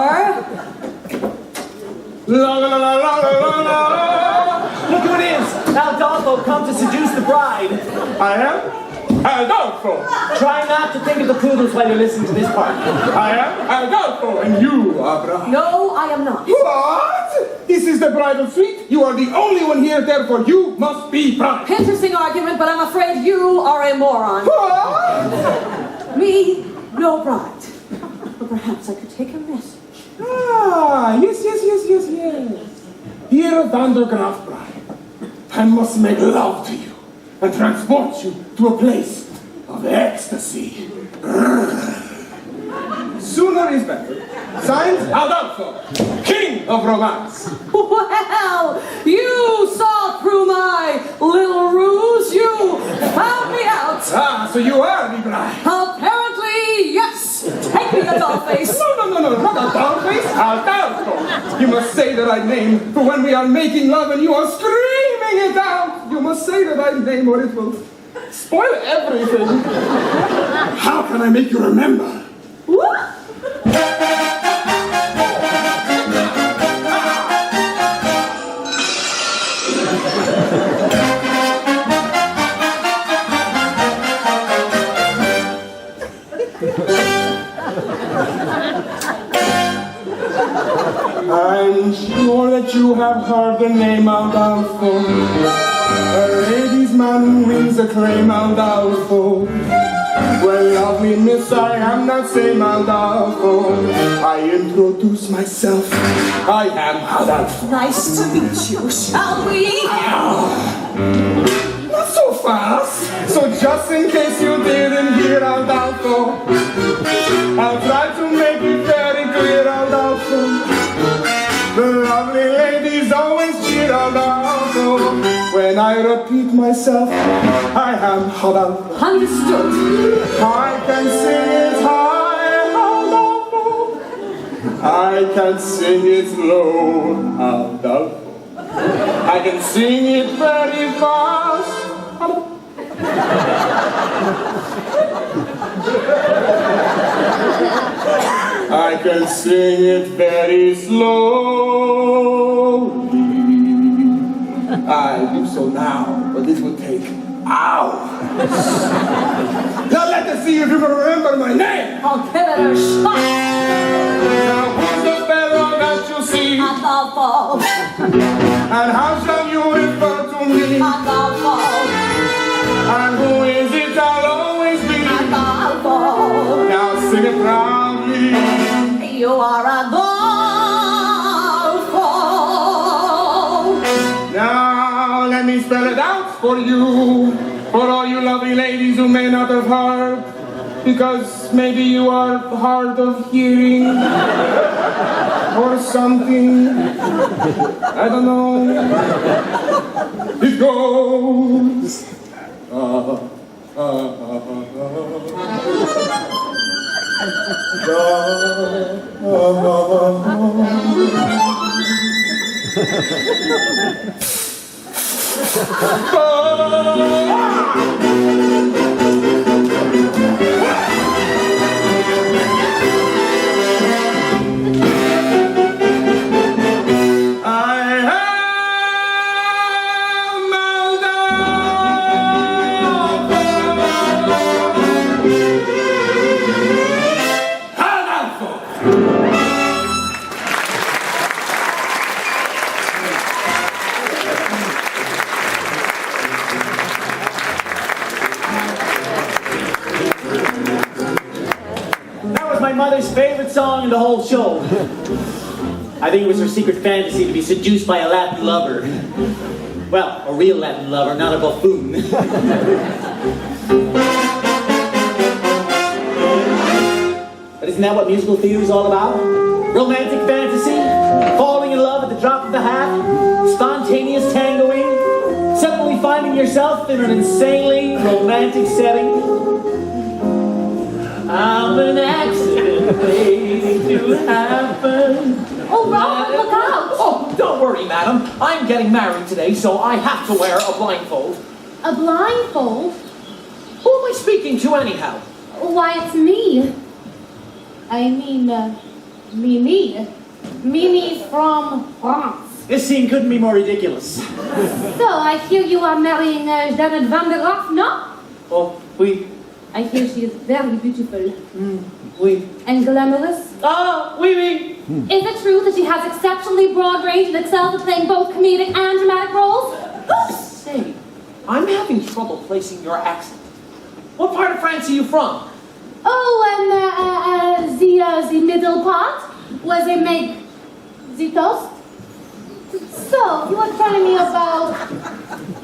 G: La la la la la la la.
B: Look who it is! Aldolfo come to seduce the bride.
G: I am Aldolfo.
B: Try not to think of the poodles while you listen to this part.
G: I am Aldolfo, and you are bride.
H: No, I am not.
E: What? This is the bridal suite? You are the only one here, therefore you must be bride.
H: Interesting argument, but I'm afraid you are a moron.
E: What?
H: Me, no bride. But perhaps I could take a message.
E: Ah, yes. Dear Vandergraaf bride, I must make love to you and transport you to a place of ecstasy. Sooner is better. Signed, Adolfo, King of Romance.
H: Well, you saw through my little ruse. You found me out.
E: Ah, so you are the bride.
H: Apparently, yes. Take me the doll face.
E: No, not a doll face. Adolfo. You must say the right name, for when we are making love and you are screaming it out, you must say the right name or it will spoil everything. How can I make you remember? I'm sure that you have heard the name Aldolfo, a ladies' man who wins acclaim Aldolfo. Well, lovely miss, I am that same Aldolfo. I introduce myself, I am Aldolfo.
H: Nice to meet you, shall we?
E: Not so fast. So just in case you didn't hear Aldolfo, I'll try to make it very clear, Aldolfo. The lovely ladies always cheer Aldolfo. When I repeat myself, I am Aldolfo.
H: Understood.
E: I can sing it high, Aldolfo. I can sing it low, Aldolfo. I can sing it very fast. I can sing it very slowly. I do so now, but this would take hours. Now let us see if you can remember my name.
H: I'll give it a shot.
E: Now who's the fellow that you see?
H: Aldolfo.
E: And how shall you refer to me?
H: Aldolfo.
E: And who is it I'll always be?
H: Aldolfo.
E: Now sing it proudly.
H: You are Aldolfo.
E: Now let me spell it out for you, for all you lovely ladies who may not have heard, because maybe you are hard of hearing or something. I don't know. It goes.
B: mother's favorite song in the whole show. I think it was her secret fantasy to be seduced by a Latin lover. Well, a real Latin lover, not a buffoon. But isn't that what musical theater is all about? Romantic fantasy, falling in love at the drop of the hat, spontaneous tangoing, suddenly finding yourself in an insanely romantic setting. I'm an accident waiting to happen.
H: Oh, Robert, look out!
F: Oh, don't worry, madam. I'm getting married today, so I have to wear a blindfold.
I: A blindfold?
F: Who am I speaking to anyhow?
I: Why, it's me. I mean, Mimi. Mimi from France.
B: This scene couldn't be more ridiculous.
I: So, I hear you are marrying Janet van der Graaf, no?
B: Oh, oui.
I: I hear she is very beautiful.
B: Oui.
I: And glamorous.
B: Ah, oui, oui.
I: Is it true that she has exceptionally broad range and excels at playing both comedic and dramatic roles?
F: Say, I'm having trouble placing your accent. What part of France are you from?
I: Oh, the middle part, where they make the toast. So, you are telling me about,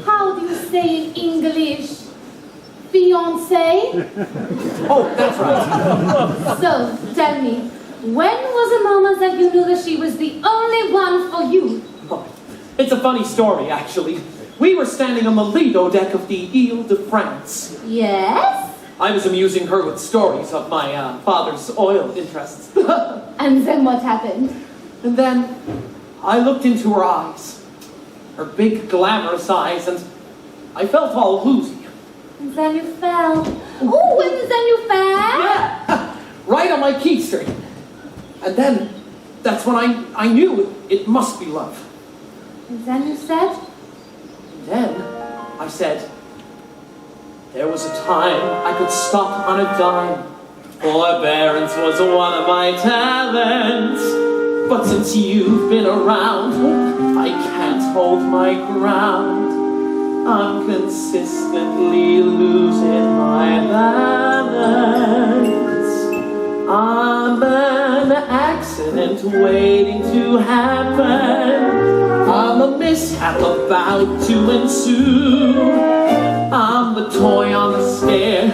I: how do you say in English, fiancé?
F: Oh, that's right.
I: So, tell me, when was the moment that you knew that she was the only one for you?
F: Oh, it's a funny story, actually. We were standing on the Lido deck of the Ile de France.
I: Yes?
F: I was amusing her with stories of my father's oil interests.
I: And then what happened?
F: And then I looked into her eyes, her big glamorous eyes, and I felt all woozy.
I: And then you fell. Oh, and then you fell?
F: Yeah, right on my key string. And then, that's when I knew it must be love.
I: And then you said?
F: And then I said, there was a time I could stop on a dime. Forbearance was one of my talents. But since you've been around, I can't hold my ground. I'm consistently losing my balance. I'm an accident waiting to happen. I'm a mishap about to ensue. I'm the toy on the stair,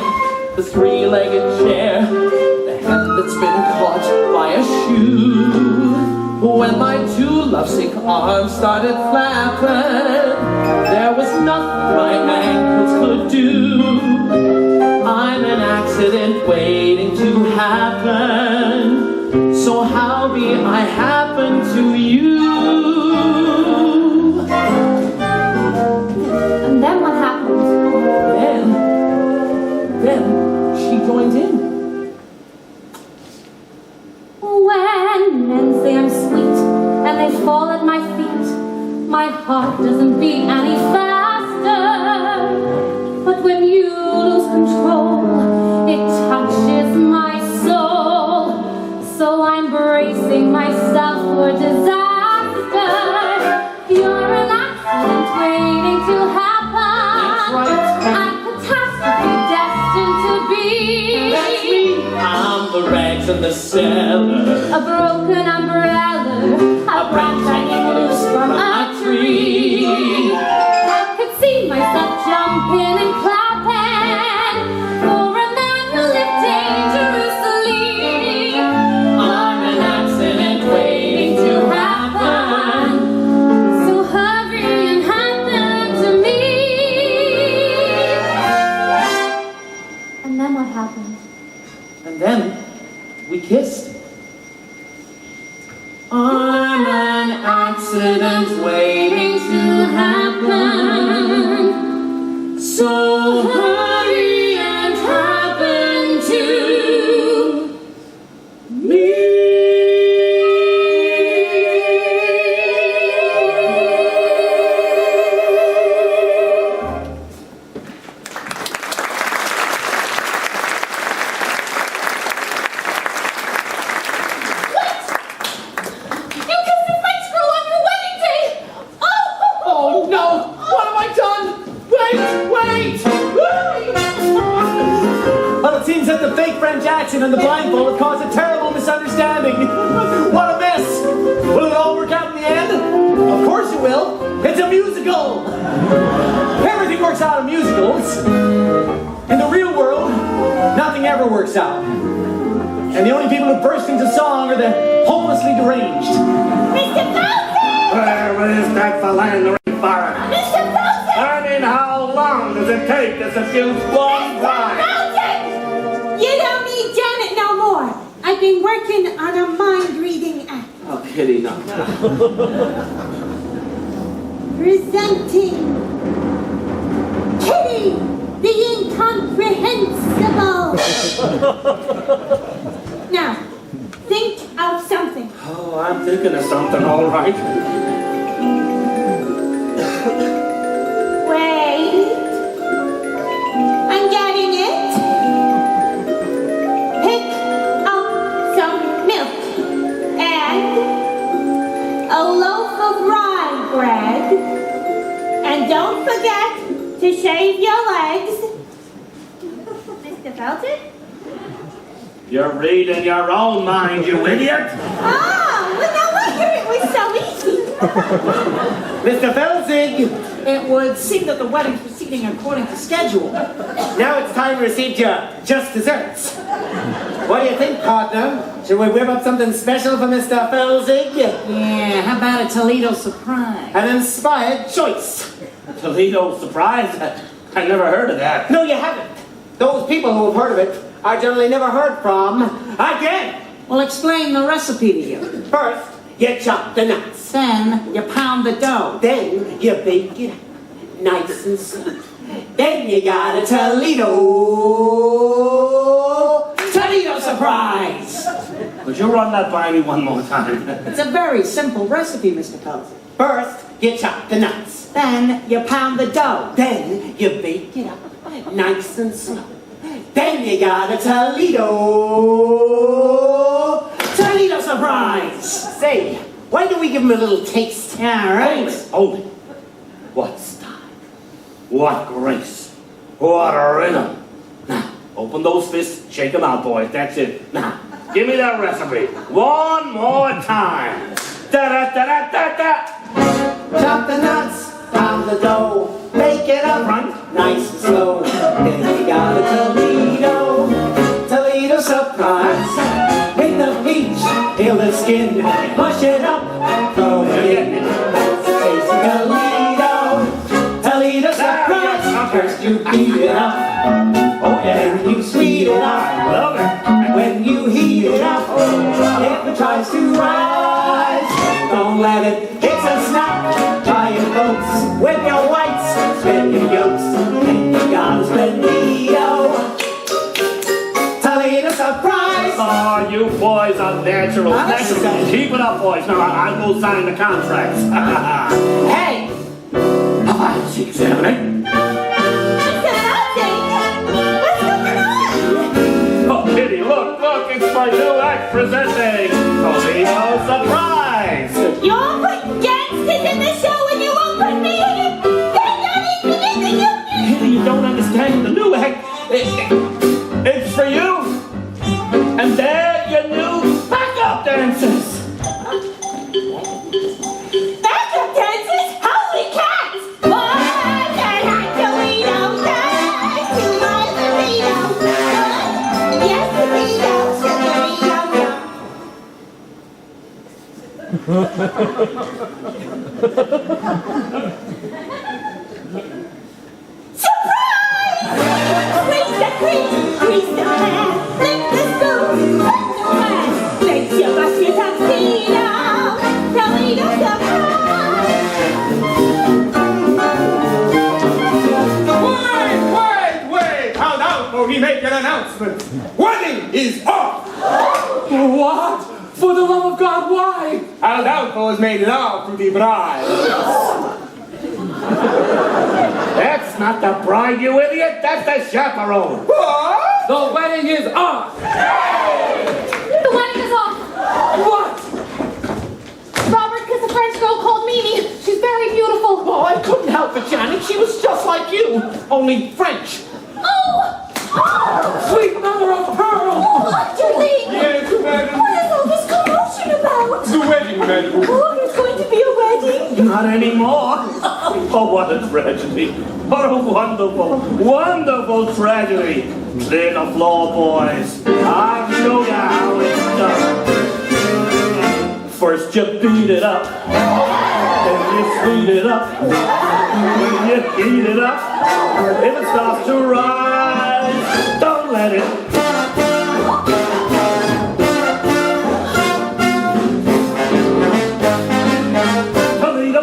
F: the three-legged chair, the hand that's been caught by a shoe. When my two lovesick arms started flapping, there was nothing my ankles could do. I'm an accident waiting to happen. So how be I happen to you?
I: And then what happened?
F: Then she joined in.
I: When men say I'm sweet and they fall at my feet, my heart doesn't beat any faster. But when you lose control, it touches my soul. So I'm bracing myself for disaster. You're an accident waiting to happen.
F: That's right.
I: A catastrophe destined to be.
F: That's me. I'm the rags in the cellar.
I: A broken umbrella, a branch hanging loose from a tree. I could see myself jumping and clapping for a man who lived dangerously.
F: I'm an accident waiting to happen.
I: So hurry and happen to me. And then what happened?
F: And then we kissed. I'm an accident waiting to happen. So hurry and happen to me. Oh no! What have I done? Wait!
B: French accent and the blindfold have caused a terrible misunderstanding. What a mess! Will it all work out in the end? Of course it will. It's a musical! Everything works out in musicals. In the real world, nothing ever works out. And the only people who burst into song are the hopelessly deranged.
I: Mr. Felton!
G: Where is that philandering foreigner?
I: Mr. Felton!
G: I mean, how long does it take to seduce one bride?
H: You don't need Janet no more. I've been working on a mind-reading act.
G: Oh, Kitty, no.
H: Presenting Kitty, the incomprehensible. Now, think of something.
G: Oh, I'm thinking of something, all right.
H: Wait. I'm getting it. Pick up some milk and a loaf of rye bread. And don't forget to shave your legs. Mr. Felton?
G: You're reading your own mind, you idiot.
H: Oh, well, no wonder it was so easy.
B: Mr. Felzig, it would seem that the wedding's proceeding according to schedule. Now it's time to receive your just desserts. What do you think, partner? Should we whip up something special for Mr. Felzig?
F: Yeah, how about a Toledo surprise?
B: An inspired choice.
G: Toledo surprise? I never heard of that.
B: No, you haven't. Those people who have heard of it are generally never heard from again.
F: Well, explain the recipe to you.
B: First, you chop the nuts.
F: Then you pound the dough.
B: Then you bake it nice and slow. Then you got a Toledo surprise.
G: Would you run that by me one more time?
F: It's a very simple recipe, Mr. Felton.
B: First, you chop the nuts.
F: Then you pound the dough.
B: Then you bake it up nice and slow. Then you got a Toledo surprise. Say, why don't we give him a little taste?
F: Yeah, right.
G: Hold it. What style? What grace? What rhythm? Now, open those fists, shake them out, boys. That's it. Now, give me that recipe. One more time. Da-da-da-da-da-da.
B: Chop the nuts, pound the dough, bake it up nice and slow. Then you got a Toledo surprise. With the peach, peel the skin, mush it up, throw it in. That's the taste of Toledo surprise. First you beat it up, then you sweet it up.
G: Love it.
B: When you heat it up, if it tries to rise, don't let it hit a snap. Try your boats with your whites, spin your yolks, and you got a Toledo surprise.
G: Oh, you boys are natural.
B: Natural.
G: Keep it up, boys. Now, I'll go sign the contracts.
B: Hey!
G: I'll see examining. Oh, Kitty, look, it's my new act presenting Toledo surprise.
H: You're putting gangsters in the show and you won't put me in it. They're not even in the union.
G: Kitty, you don't understand the new act. It's for you. And they're your new backup dancers.
H: Backup dancers? Holy cats! What can I Toledo dance to my Toledo? Yes, Toledo, Surprise! Grease the cream, grease the pan, flip the spoon, flip the pan. Let's you bust your tuxedo, Toledo surprise!
E: Wait! Hold out for we make an announcement. Wedding is off!
J: What? For the love of God, why?
E: Aldalfo has made love to the bride.
G: That's not the bride, you idiot. That's the chaperone.
E: What?
J: The wedding is off.
I: The wedding is off.
J: What?
I: Robert, because the French girl called Mimi. She's very beautiful.
B: Oh, I couldn't help it, Janet. She was just like you, only French.
I: Oh!
J: Sweet mother of pearl!
D: Oh, there's going to be a wedding.
G: Not anymore. Oh, what a tragedy. What a wonderful, wonderful tragedy. Clear the floor, boys. I'll show you how it's done. First you beat it up, then you speed it up, then you heat it up. If it starts to rise, don't let it.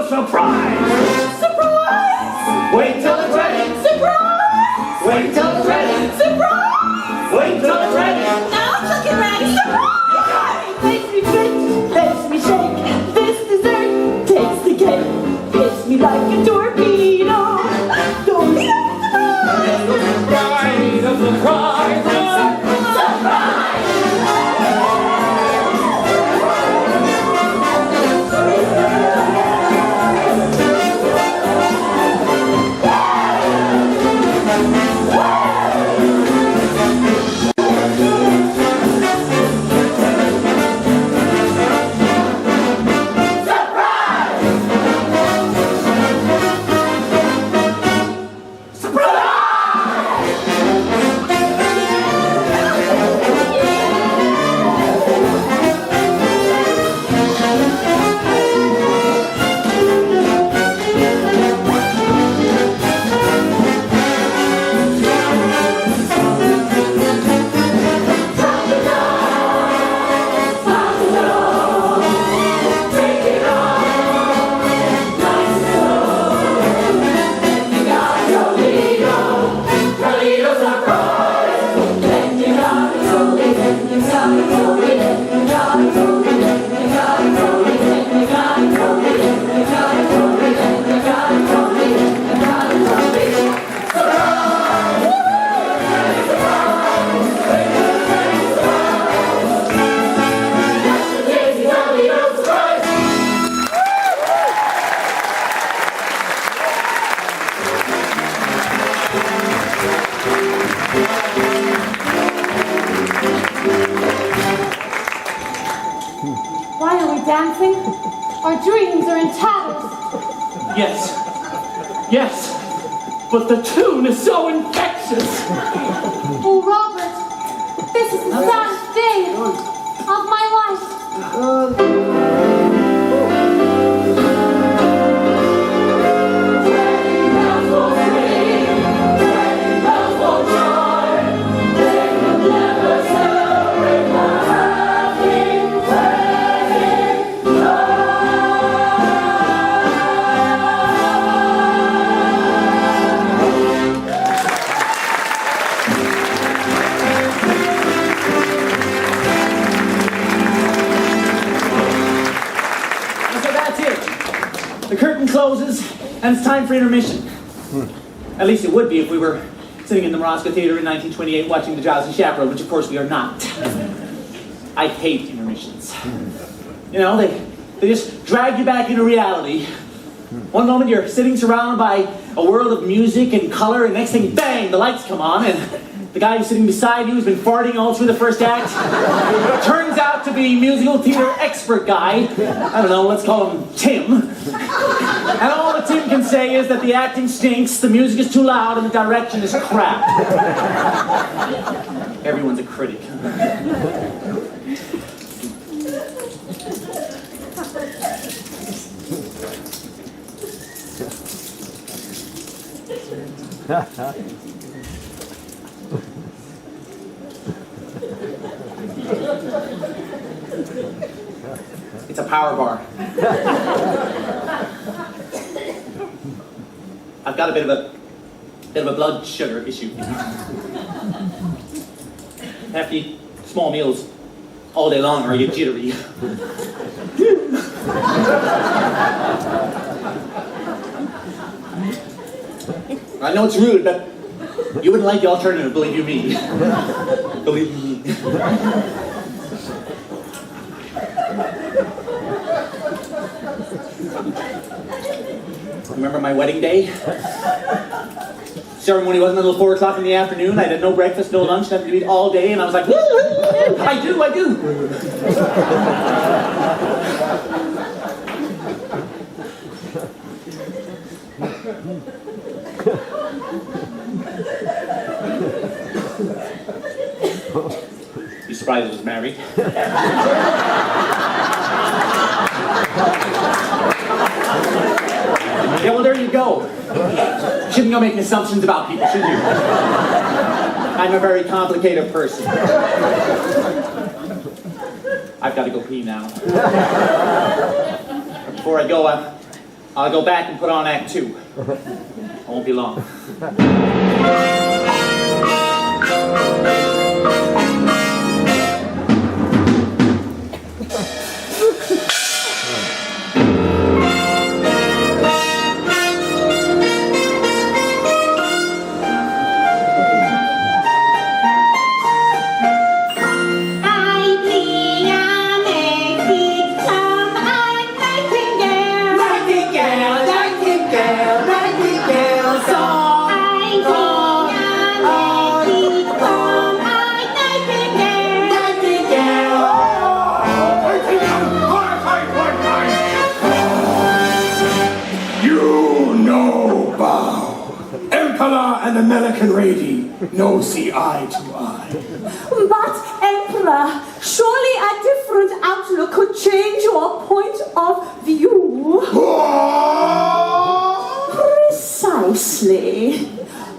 G: Surprise!
D: Surprise!
G: Wait till it's ready!
D: Surprise!
G: Wait till it's ready!
D: Surprise!
G: Wait till it's ready!
D: Now it's looking ready. Surprise! Makes me twitch, makes me shake. This dessert takes the cake. Hits me like a torpedo. Don't need
F: Surprise! Surprise!
I: Why are we dancing? Our dreams are in tatters.
F: Yes. Yes. But the tune is so infectious.
I: Oh, Robert, this is the saddest day of my life.
B: The curtain closes, and it's time for intermission. At least it would be if we were sitting in the Morosco Theatre in 1928 watching the Drowsy Chaperone, which of course we are not. I hate intermissions. You know, they just drag you back into reality. One moment you're sitting surrounded by a world of music and color, and next thing, bang, the lights come on, and the guy who's sitting beside you, who's been farting all through the first act, turns out to be musical theater expert guy. I don't know, let's call him Tim. And all that Tim can say is that the acting stinks, the music is too loud, and the direction is crap. Everyone's a critic. It's a power bar. I've got a bit of a blood sugar issue. Have to eat small meals all day long or I get jittery. I know it's rude, but you wouldn't like the alternative, believe you me. Believe you me. Remember my wedding day? ceremony wasn't until 4 o'clock in the afternoon. I had no breakfast, no lunch, nothing to eat all day, and I was like, I do. You surprised I was married? Yeah, well, there you go. Shouldn't go making assumptions about people, should you? I'm a very complicated person. I've got to go pee now. Before I go, I'll go back and put on Act 2. I won't be long.
E: And American lady, no see eye to eye.
H: But, Emperor, surely a different outlook could change your point of view. Precisely.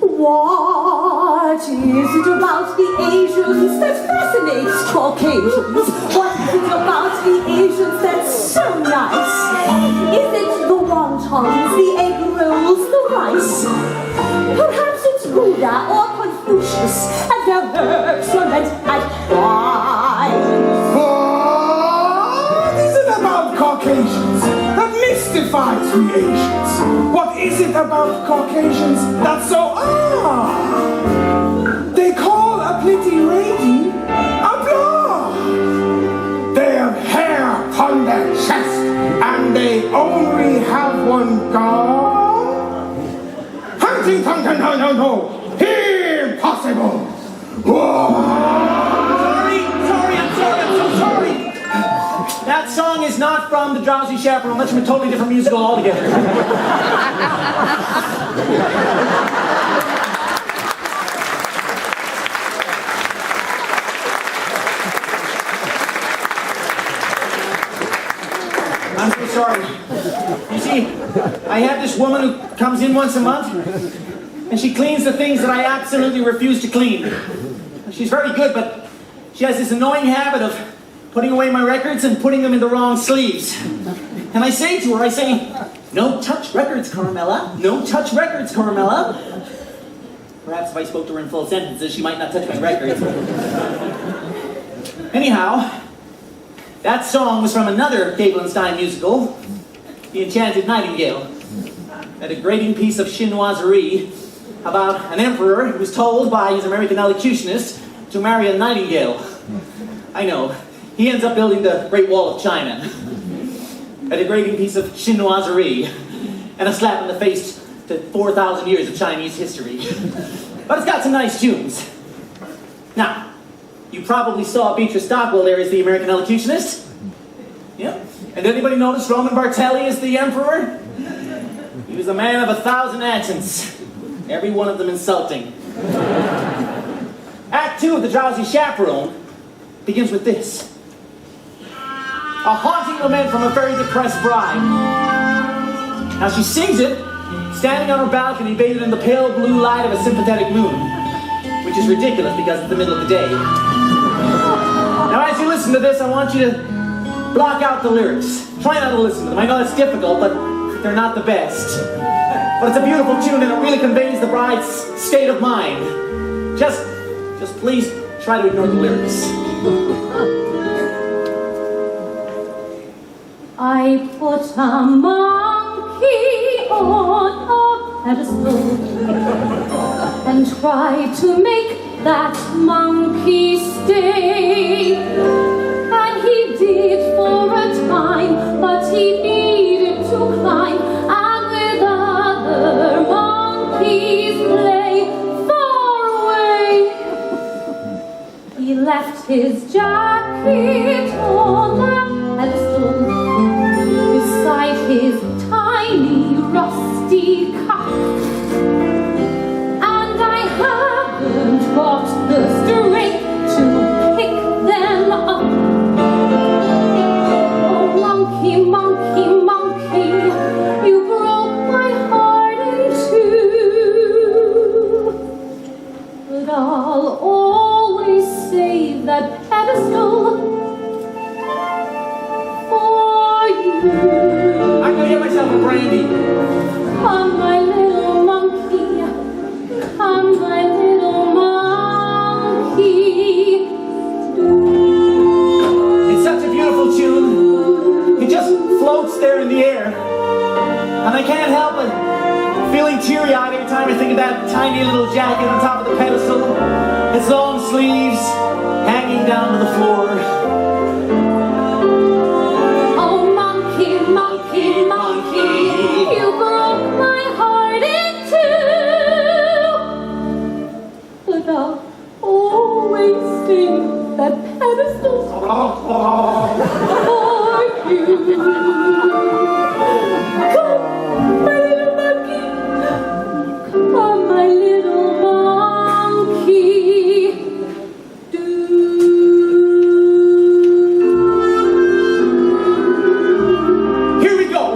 H: What is it about the Asians that fascinates Caucasians? What is it about the Asians that's so nice? Is it the wontons, the egg rolls, the rice? Perhaps it's Buddha or Confucius and their excellent advice.
E: What is it about Caucasians that mystifies we Asians? What is it about Caucasians that's so They call a pretty lady a blah. They have hair on their chest and they only have one goal. No. Impossible.
B: I'm so sorry. That song is not from the Drowsy Chaperone. That's from a totally different musical altogether. I'm so sorry. You see, I have this woman who comes in once a month, and she cleans the things that I absolutely refuse to clean. She's very good, but she has this annoying habit of putting away my records and putting them in the wrong sleeves. And I say to her, no touch records, Carmela. No touch records, Carmela. Perhaps if I spoke to her in full sentences, she might not touch my records. Anyhow, that song was from another Gablenstein musical, The Enchanted Nightingale. A degrading piece of chinoiserie about an emperor who was told by his American elocutionist to marry a nightingale. I know. He ends up building the Great Wall of China. A degrading piece of chinoiserie and a slap in the face to 4,000 years of Chinese history. But it's got some nice tunes. Now, you probably saw Beatrice Stockwell there as the American elocutionist. Yeah? And anybody notice Roman Bartelli as the emperor? He was a man of 1,000 accents. Every one of them insulting. Act 2 of the Drowsy Chaperone begins with this. A haunting lament from a very depressed bride. Now she sings it, standing on her balcony, bathed in the pale blue light of a sympathetic moon, which is ridiculous because it's the middle of the day. Now as you listen to this, I want you to block out the lyrics. Try not to listen to them. I know that's difficult, but they're not the best. But it's a beautiful tune and it really conveys the bride's state of mind. Just please try to ignore the lyrics.
I: I put a monkey on a pedestal and tried to make that monkey stay. And he did for a time, but he needed to climb and with other monkeys play. left his jacket on the pedestal beside his tiny rusty cup, and I haven't got the strength to pick them up. Oh, monkey, monkey, monkey, you broke my heart in two, but I'll always save that pedestal for you.
B: I'm gonna get myself a brandy.
I: Come, my little monkey. Come, my little monkey.
B: It's such a beautiful tune. It just floats there in the air. And I can't help it feeling teary-eyed every time I think of that tiny little jacket on top of the pedestal. Its long sleeves hanging down to the floor.
I: Oh, monkey, monkey, monkey, you broke my heart in two. But I'll always sing that pedestal for you. Come, my little monkey. Come, my little monkey.
B: Here we go.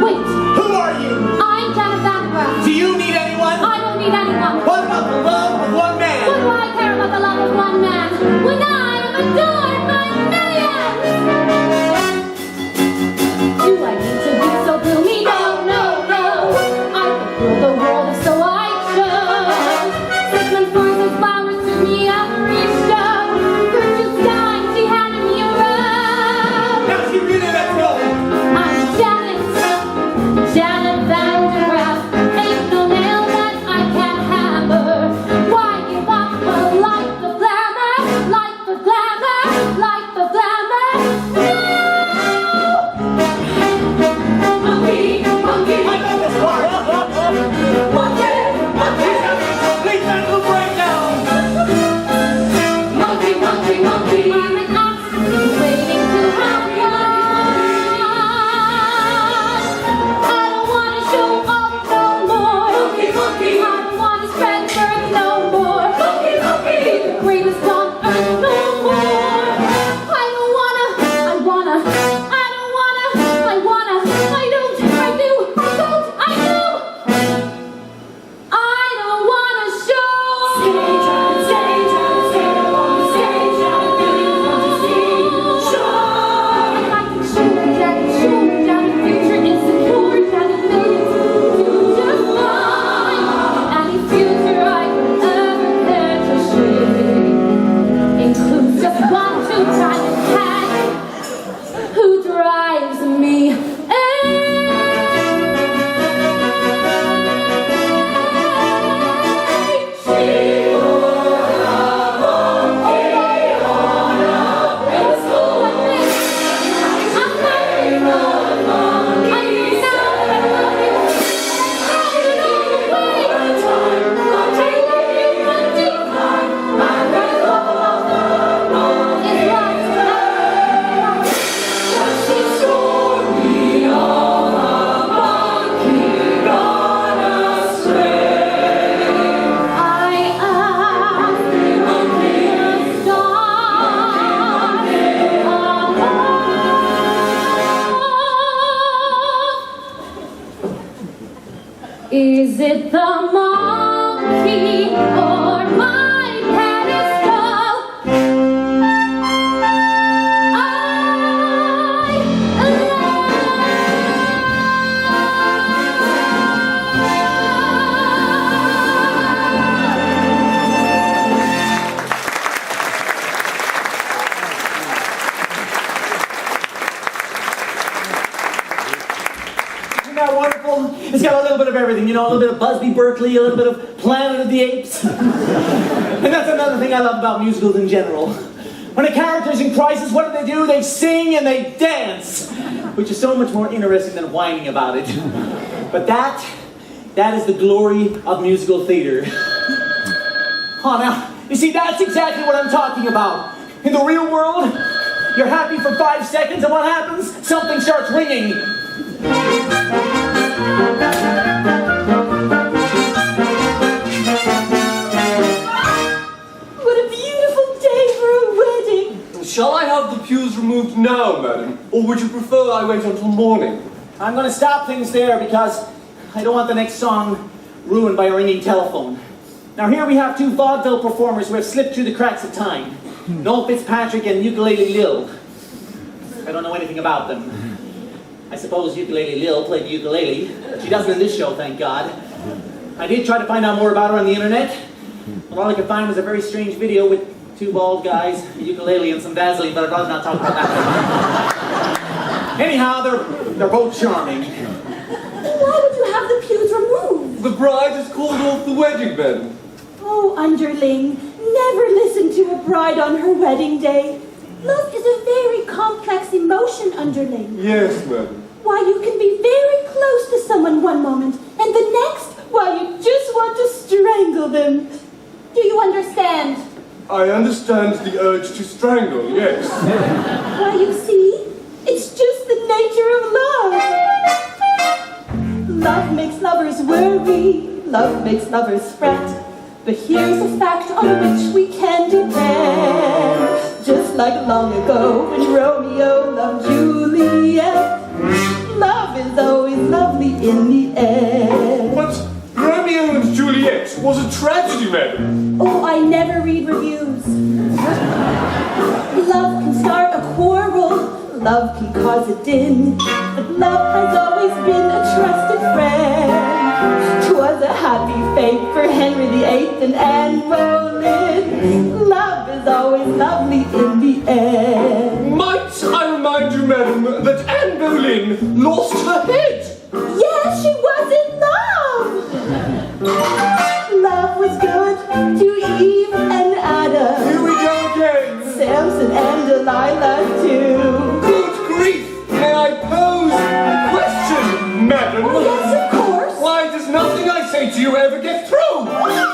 I: Wait,
B: Who are you?
I: I'm Janet Vandergraff.
B: Do you need anyone?
I: I don't need anyone.
B: What about the love of one
I: What
B: man?
I: do I care about the love of one man when I am adored by millions? Do I need to be so gloomy? No, no, no. I could rule the world, so I chose. Sigmund Freud's flowers to me every show. Gertrude's dying, she handed me a rose.
B: Now she really lets go.
I: I'm Janet Vandergraff. Ain't no nail that I can't hammer. Why give up a life of glamour? Life of glamour, life of glamour. No! Monkey, monkey,
B: I love this part.
I: monkey, monkey,
B: Complete mental breakdown.
I: monkey, monkey, monkey. I'm an ox waiting to have I don't wanna show off no more. Monkey, monkey. I don't wanna spread birth no more. Monkey, monkey. Be the greatest on earth no more. I don't wanna, I don't wanna, I don't, I do, I do. I don't wanna show. Stage, stage, stage, show. I'd like to show that the future is secure, that the millions future mine. Any future I could ever care to share includes just 1, 2 diamond cat who drives me. Is it the monkey or my pedestal?
B: Isn't that wonderful? It's got a little bit of everything, you know, a little bit of Busby Berkeley, a little bit of Planet of the Apes. And that's another thing I love about musicals in general. When a character's in crisis, what do? They sing and they dance, which is so much more interesting than whining about it. But that is the glory of musical theater. Oh, You see, that's exactly what I'm talking about. In the real world, you're happy for 5 seconds, and what happens? Something starts ringing.
D: What a beautiful day for a wedding.
M: Shall I have the pews removed now, madam? Or would you prefer I wait until morning?
B: I'm going to stop things there because I don't want the next song ruined by a ringing telephone. Now here we have 2 vaudeville performers who have slipped through the cracks of time. Noel Fitzpatrick and Ukulele Lil. I don't know anything about them. I suppose Ukulele Lil played the ukulele. She doesn't in this show, thank God. I did try to find out more about her on the internet. And all I could find was a very strange video with 2 bald guys, a ukulele, and some Vaseline, but I'd rather not talk about that. Anyhow, they're both charming.
D: Why would you have the pews removed?
M: The bride has called off the wedding, madam.
D: Oh, underling, never listen to a bride on her wedding day. Love is a very complex emotion, underling.
M: Yes, madam.
D: Why, you can be very close to someone one moment, and the next, why, you just want to strangle them. Do you understand?
M: I understand the urge to strangle, yes.
D: Why, you see, it's just the nature of love. Love makes lovers worry, love makes lovers fret. But here's a fact on which we can depend. Just like long ago when Romeo loved Juliet, love is always lovely in the end.
M: But Romeo and Juliet was a tragedy, madam.
D: Oh, I never read reviews. Love can start a quarrel, love can cause a din, but love has always been a trusted friend. 'Twas a happy fate for Henry VIII and Anne Boleyn. Love is always lovely in the end.
M: Might I remind you, madam, that Anne Boleyn lost her head?
D: Yes, she was in love. Love was good to Eve and Adam.
M: Here we go again.
D: Samson and Delilah too.
M: Good grief! May I pose a question, madam?
D: Oh, yes, of course.
M: Why does nothing I say to you ever get through?
D: Oh,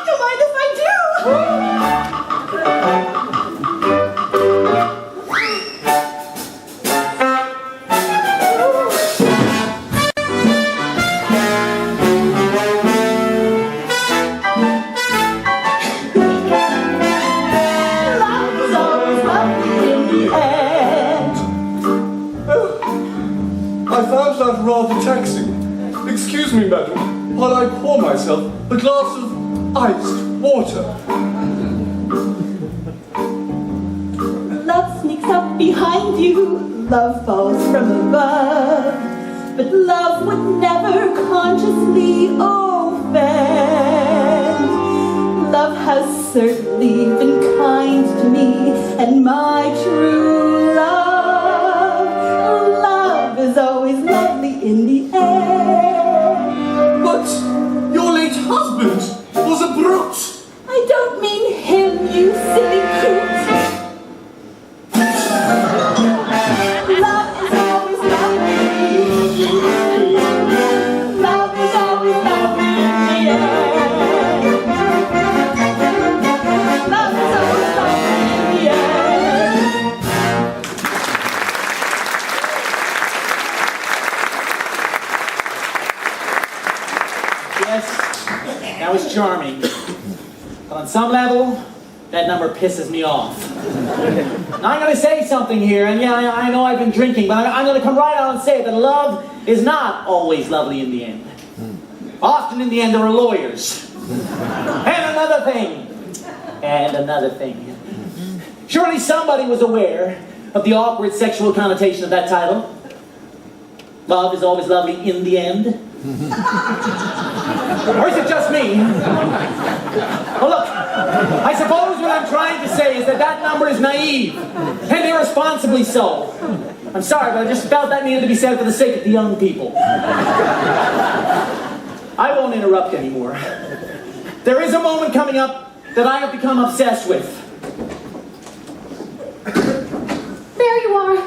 D: don't mind if I do. Love is always lovely in the end.
M: I found that rather taxing. Excuse me, madam, while I pour myself a glass of iced water.
D: Love sneaks up behind you, love falls from above, but love would never consciously offend. Love has certainly been kind to me, and my true love, love is always lovely in the end.
M: But your late husband was a brute.
D: I don't mean him, you silly coot. Love is always lovely. Love is always lovely in the end. Love is always lovely in the end.
B: Yes, that was charming. But on some level, that number pisses me off. Now I'm going to say something here, and yeah, I know I've been drinking, but I'm going to come right out and say that love is not always lovely in the end. Often in the end there are lawyers. And another thing. Surely somebody was aware of the awkward sexual connotation of that title. Love is always lovely in the end. Or is it just me? Well, look, I suppose what I'm trying to say is that that number is naive, and irresponsibly so. I'm sorry, but I just felt that needed to be said for the sake of the young people. I won't interrupt anymore. There is a moment coming up that I have become obsessed with.
I: There you are.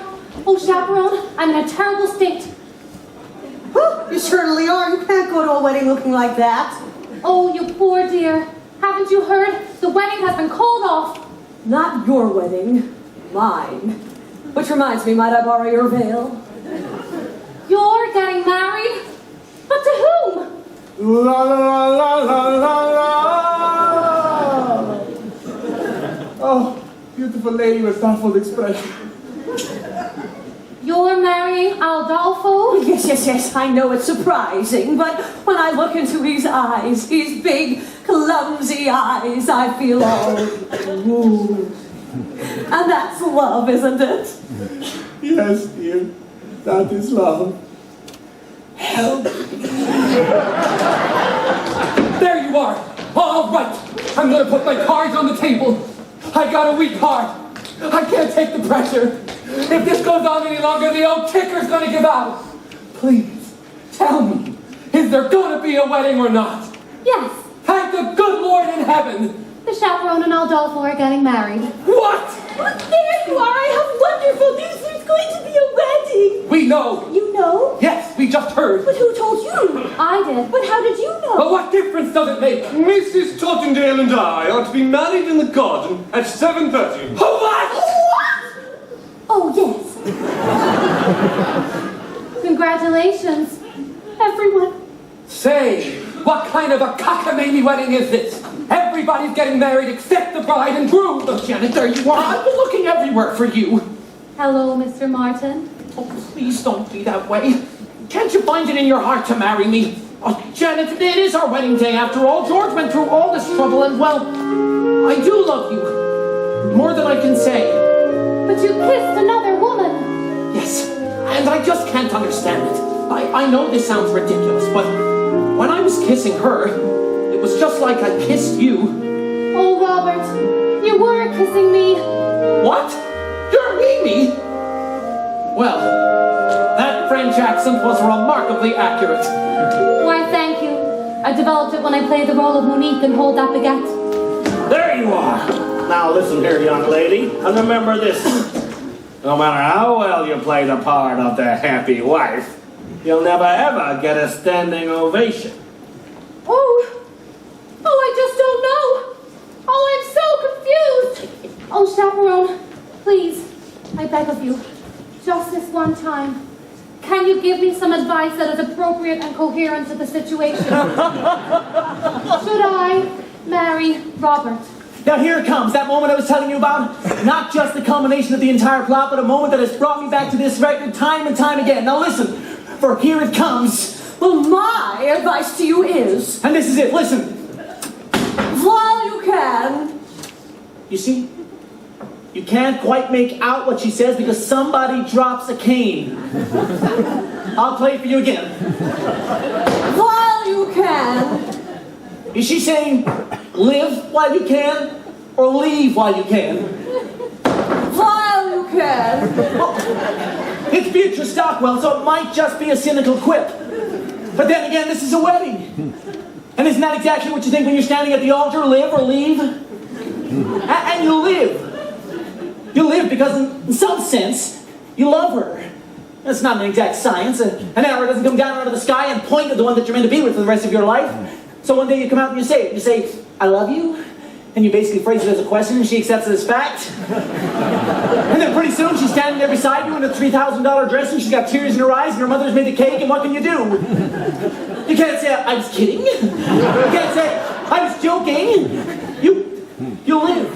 I: Oh, chaperone, I'm in a terrible state.
H: You certainly are. You can't go to a wedding looking like that.
I: Oh, you poor dear. Have Haven't you heard? The wedding has been called off.
H: Not your wedding, mine. Which reminds me, might I borrow your veil?
I: You're getting married? But to whom?
E: La la la la la la. Oh, beautiful lady with thoughtful expression.
I: You're marrying Aldolfo?
H: Yes, I know it's surprising, but when I look into his eyes, his big, clumsy eyes, I feel all moved. And that's love, isn't it?
E: Yes, dear, that is love. Help.
J: There you are. All right. I'm going to put my cards on the table. I got a weak heart. I can't take the pressure. If this goes on any longer, the old kicker's going to give out. Please, tell me, is there going to be a wedding or not?
I: Yes.
J: Thank the good Lord in heaven.
I: The chaperone and Aldolfo are getting married.
J: What?
D: But there you are! I have wonderful news! There's going to be a wedding!
J: We know.
D: You know?
J: Yes, we just heard.
D: But who told you?
I: I did.
D: But how did you know?
J: But what difference does it make?
M: Mrs. Tottendale and I are to be married in the garden at 7:30.
J: What?
D: Oh, yes.
I: Congratulations, everyone.
J: Say, what kind of a cockamamie wedding is this? Everybody's getting married except the bride and groom.
F: Oh, Janet, there you are. I've been looking everywhere for you.
I: Hello, Mr. Martin.
F: Oh, please don't be that way. Can't you find it in your heart to marry me? Oh, Janet, it is our wedding day after all. George went through all this trouble and, well, I do love you. More than I can say.
I: But you kissed another woman.
F: Yes, and I just can't understand it. I know this sounds ridiculous, but when I was kissing her, it was just like I kissed you.
I: Oh, Robert, you were kissing me.
F: What? You're Mimi? Well, that French accent was remarkably accurate.
I: Why, thank you. I developed it when I played the role of Monique in Hold That Baguette.
G: There you are. Now listen here, young lady, and remember this. No matter how well you play the part of the happy wife, you'll never ever get a standing ovation.
I: Oh, I just don't know. Oh, I'm so confused. Oh, chaperone, please, I beg of you, just this one time, can you give me some advice that is appropriate and coherent to the situation? Should I marry Robert?
B: Now here it comes, that moment I was telling you about. Not just the culmination of the entire plot, but a moment that has brought me back to this record time and time again. Now listen, for here it comes.
H: Well, my advice to you is...
B: And this is it, listen.
H: While you can...
B: You see? You can't quite make out what she says because somebody drops a cane. I'll play it for you again.
H: While you can...
B: Is she saying, live while you can, or leave while you can?
H: While you can.
B: Well, it's Beatrice Stockwell, so it might just be a cynical quip. But then again, this is a wedding. And isn't that exactly what you think when you're standing at the altar, live or leave? And you live. You live because in some sense, you love her. That's not an exact science. An arrow doesn't come down out of the sky and point at the one that you're meant to be with for the rest of your life. So one day you come out and you say it. You say, I love you. And you basically phrase it as a question and she accepts it as fact. And then pretty soon she's standing there beside you in a $3,000 dress and she's got tears in her eyes and her mother's made the cake and what can you do? You can't say, I was kidding. You can't say, I was joking. You live.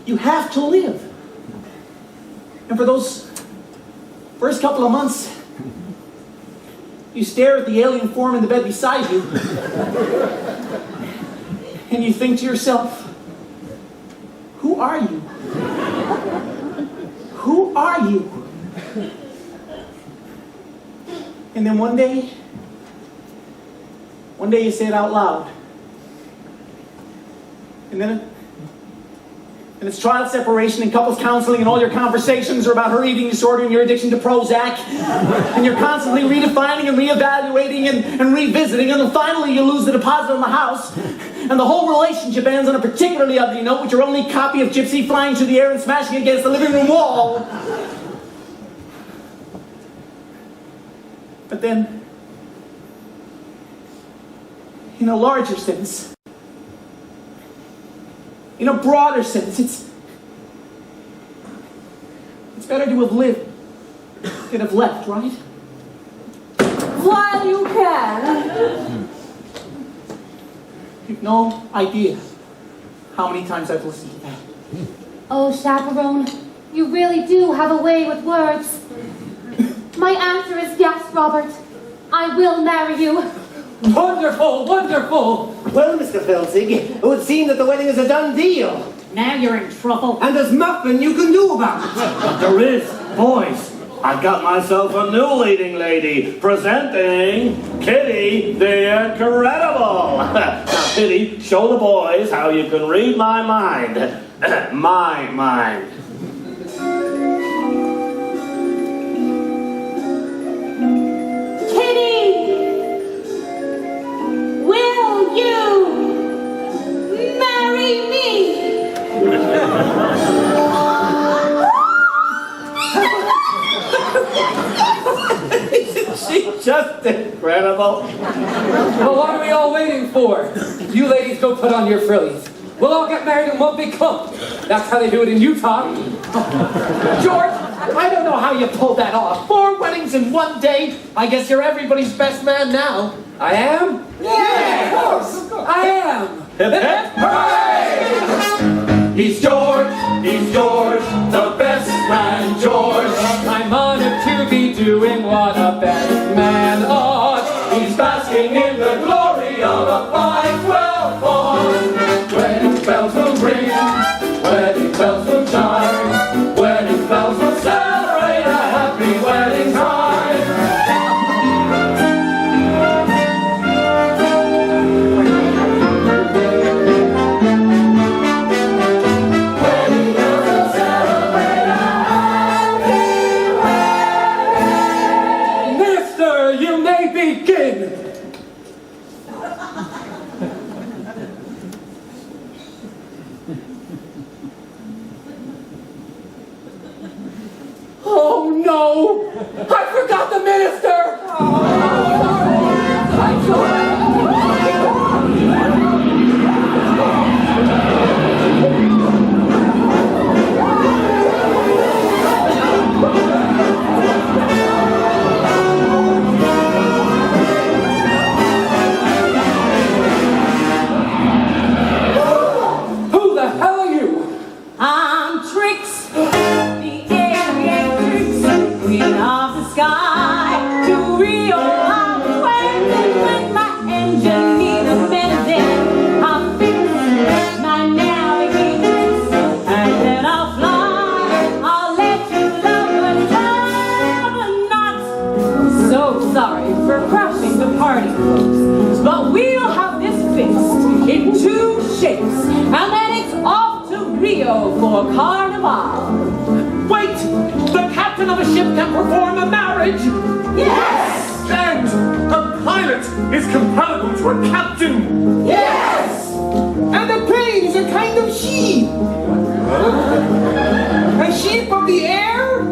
B: You have to live. And for those first couple of months, you stare at the alien form in the bed beside you, and you think to yourself, who are you? Who are you? And then one day you say it out loud. And it's trial separation and couples counseling and all your conversations are about her eating disorder and your addiction to Prozac. And you're constantly redefining and reevaluating and revisiting until finally you lose the deposit on the house. And the whole relationship ends on a particularly ugly note with your only copy of Gypsy flying through the air and smashing against the living room wall. But then, in a larger sense, in a broader sense, it's better to have lived than have left, right?
H: While you can.
B: You've no idea how many times I've listened to that.
I: Oh, Chaperone, you really do have a way with words. My answer is yes, Robert. I will marry you.
F: Wonderful, wonderful.
N: Well, Mr. Felsig, it would seem that the wedding is a done deal.
H: Now you're in trouble.
N: And there's nothing you can do about it.
G: But there is, boys. I've got myself a new leading lady, presenting Kitty the Incredible. Now, Kitty, show the boys how you can read my mind. My mind.
D: Kitty, will you marry me?
G: She's just incredible.
F: Well, what are we all waiting for? You ladies go put on your frillies. We'll all get married in one big clump. That's how they do it in Utah.
B: George, I don't know how you pulled that off. 4 weddings in one day. I guess you're everybody's best man now.
F: I am?
B: Yeah, of course.
F: I am.
G: Hip, hip,
F: Hooray! He's George, the best man George. I'm honored to be doing what a best man ought. He's basking in the glory of a 5-12 bond. Wedding bells will ring, wedding bells will chime, wedding bells will celebrate a happy wedding time. Oh no! I forgot the minister! Who the hell are you?
D: I'm Trix, the alien Trix, queen of the sky. To Rio, I'm waiting with my engine, need a mending. I'll fix my navigators, and then I'll fly. I'll let you love but not. So sorry for crashing the party, folks, but we'll have this fixed in 2 shapes, and then it's off to Rio for Carnival.
B: Wait! The captain of a ship can perform a marriage!
D: Yes!
M: And a pilot is comparable to a captain.
D: Yes!
E: And the plane is a kind of sheep. A sheep of the air?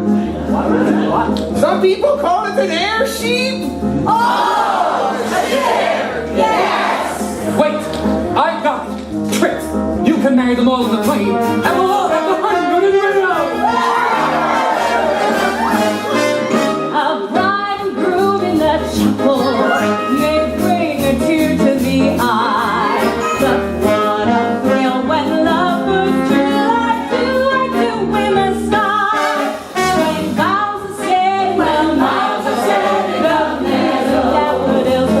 E: Some people call it an air sheep.
D: Oh! There! Yes!
F: Wait! I got it! Tricks! You can marry them all in the plane, and we'll all have the honeymoon in Rio!
D: A bride and groom in the chapel may bring a tear to the eye. But what a thrill when lovers like to in the sky. When vows are said, love never daffodils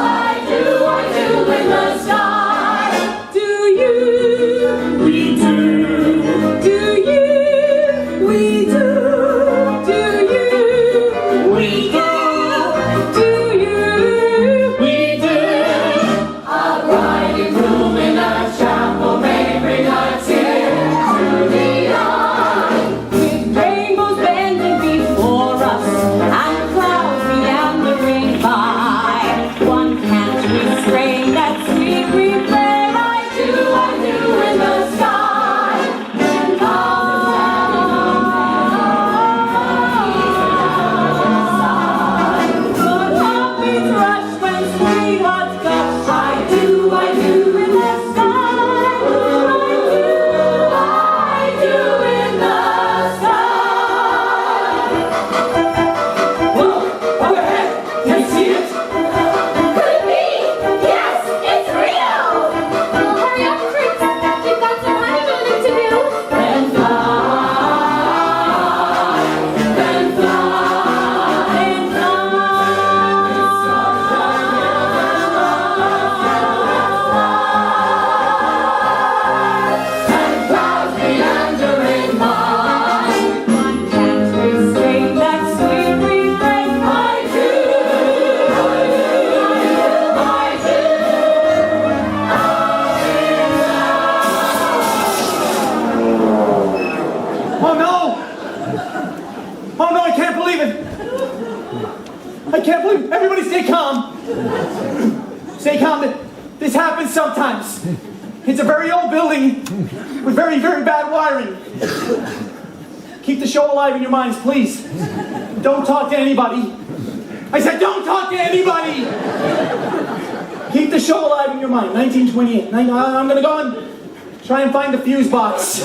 D: I do in the
L: Okay, calm down. This happens sometimes. It's a very old building with very, very bad wiring. Keep the show alive in your minds, please. Don't talk to anybody. I said don't talk to anybody! Keep the show alive in your mind. 1928. I'm gonna go and try and find the fuse box.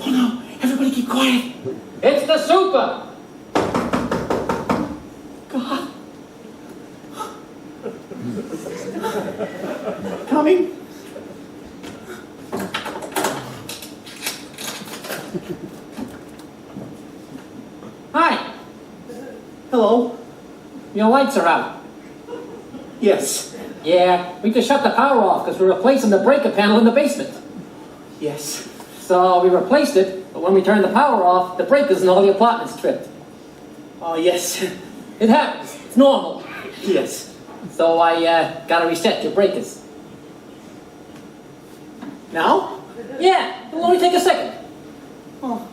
L: Oh no, everybody keep quiet.
F: It's the super!
L: God. Coming.
F: Hi.
L: Hello.
F: Your lights are out.
L: Yes.
F: Yeah, we just shut the power off because we're replacing the breaker panel in the basement.
L: Yes.
F: So we replaced it, but when we turned the power off, the breakers in all the apartments tripped.
L: Oh, yes.
F: It happens. It's normal.
L: Yes.
F: So I gotta reset your breakers.
L: Now?
F: Yeah, it'll only take a second.
L: Oh,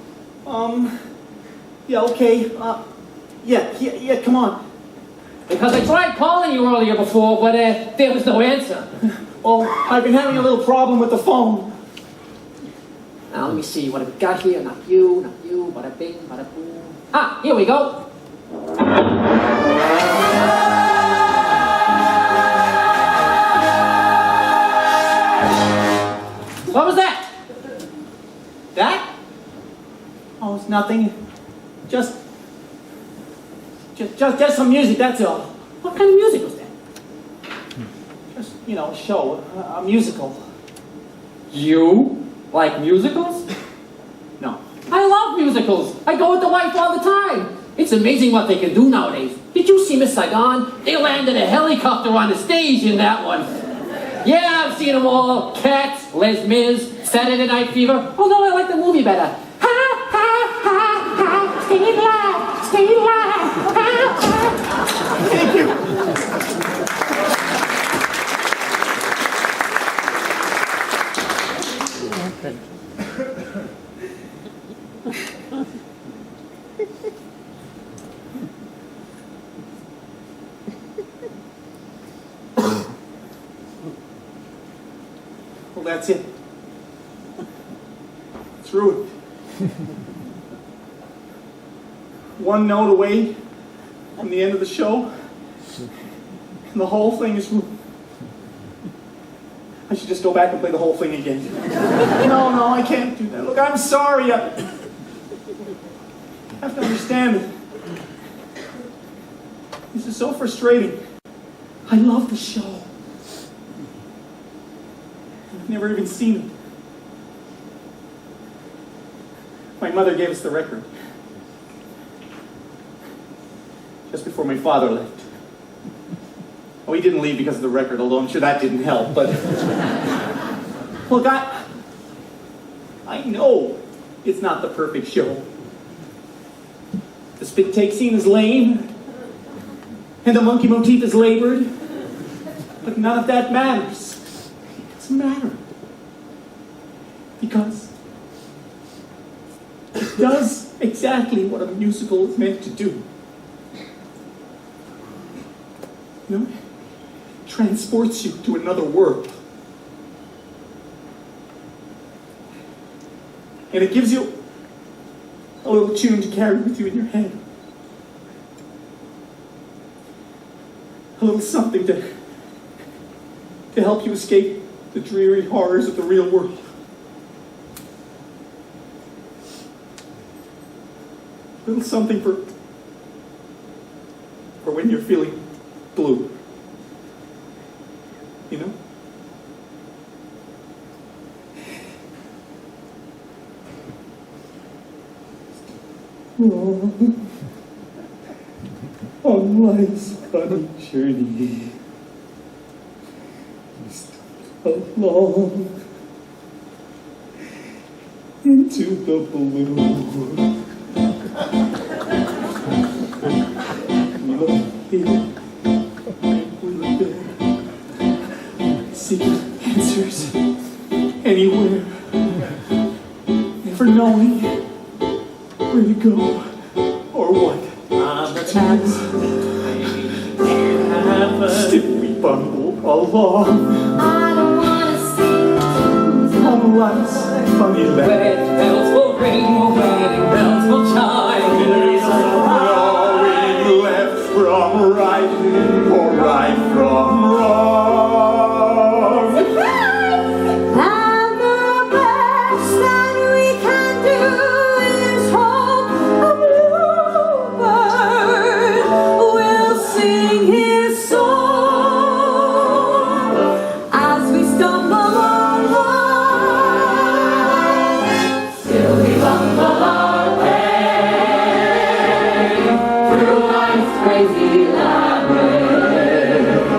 L: yeah, okay. Yeah, come on.
F: Because I tried calling you earlier before, but there was no answer.
L: Well, I've been having a little problem with the phone.
F: Now let me see what have we got here. Not you, bada bing, bada boom. Ah, here we go. What was that? That?
L: Oh, it's nothing. Just some music, that's all.
F: What kind of music was that?
L: Just, a show, a musical.
F: You like musicals?
L: No.
F: I love musicals. I go with the wife all the time. It's amazing what they can do nowadays. Did you see Miss Saigon? They landed a helicopter on the stage in that one. Yeah, I've seen them all. Cats, Les Mis, Saturday Night Fever. Although I like the movie better. Ha, ha, ha, ha. Stay alive, stay alive. Ha, ha.
L: Thank you. Well, that's it. Through it. One note away from the end of the show, and the whole thing is ruined. I should just go back and play the whole thing again. No, I can't do that. Look, I'm sorry. I have to understand it. This is so frustrating. I love the show. I've never even seen it. My mother gave us the record just before my father left. Oh, he didn't leave because of the record, although I'm sure that didn't help, but... Look, I know it's not the perfect show. The spit take scene is lame, and the monkey motif is labored, but none of that matters. It doesn't matter. Because it does exactly what a musical is meant to do. It transports you to another world. And it gives you a little tune to carry with you in your head. A little something to help you escape the dreary horrors of the real world. A little something for when you're feeling blue. You know? On life's funny journey, you stumble along into the blue. We look here, we look there, seeking answers anywhere, never knowing where to go or what to do. Still we bumble along.
I: I don't wanna sing tunes
L: All right, funny lad.
F: Wedding bells will ring, wedding bells will chime.
L: Knowing left from right, or right from wrong.
H: And the best that we can do is hope a bluebird will sing his song as we stumble along. Still we bumble our way through life's crazy labyrinth.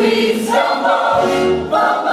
F: we stumble,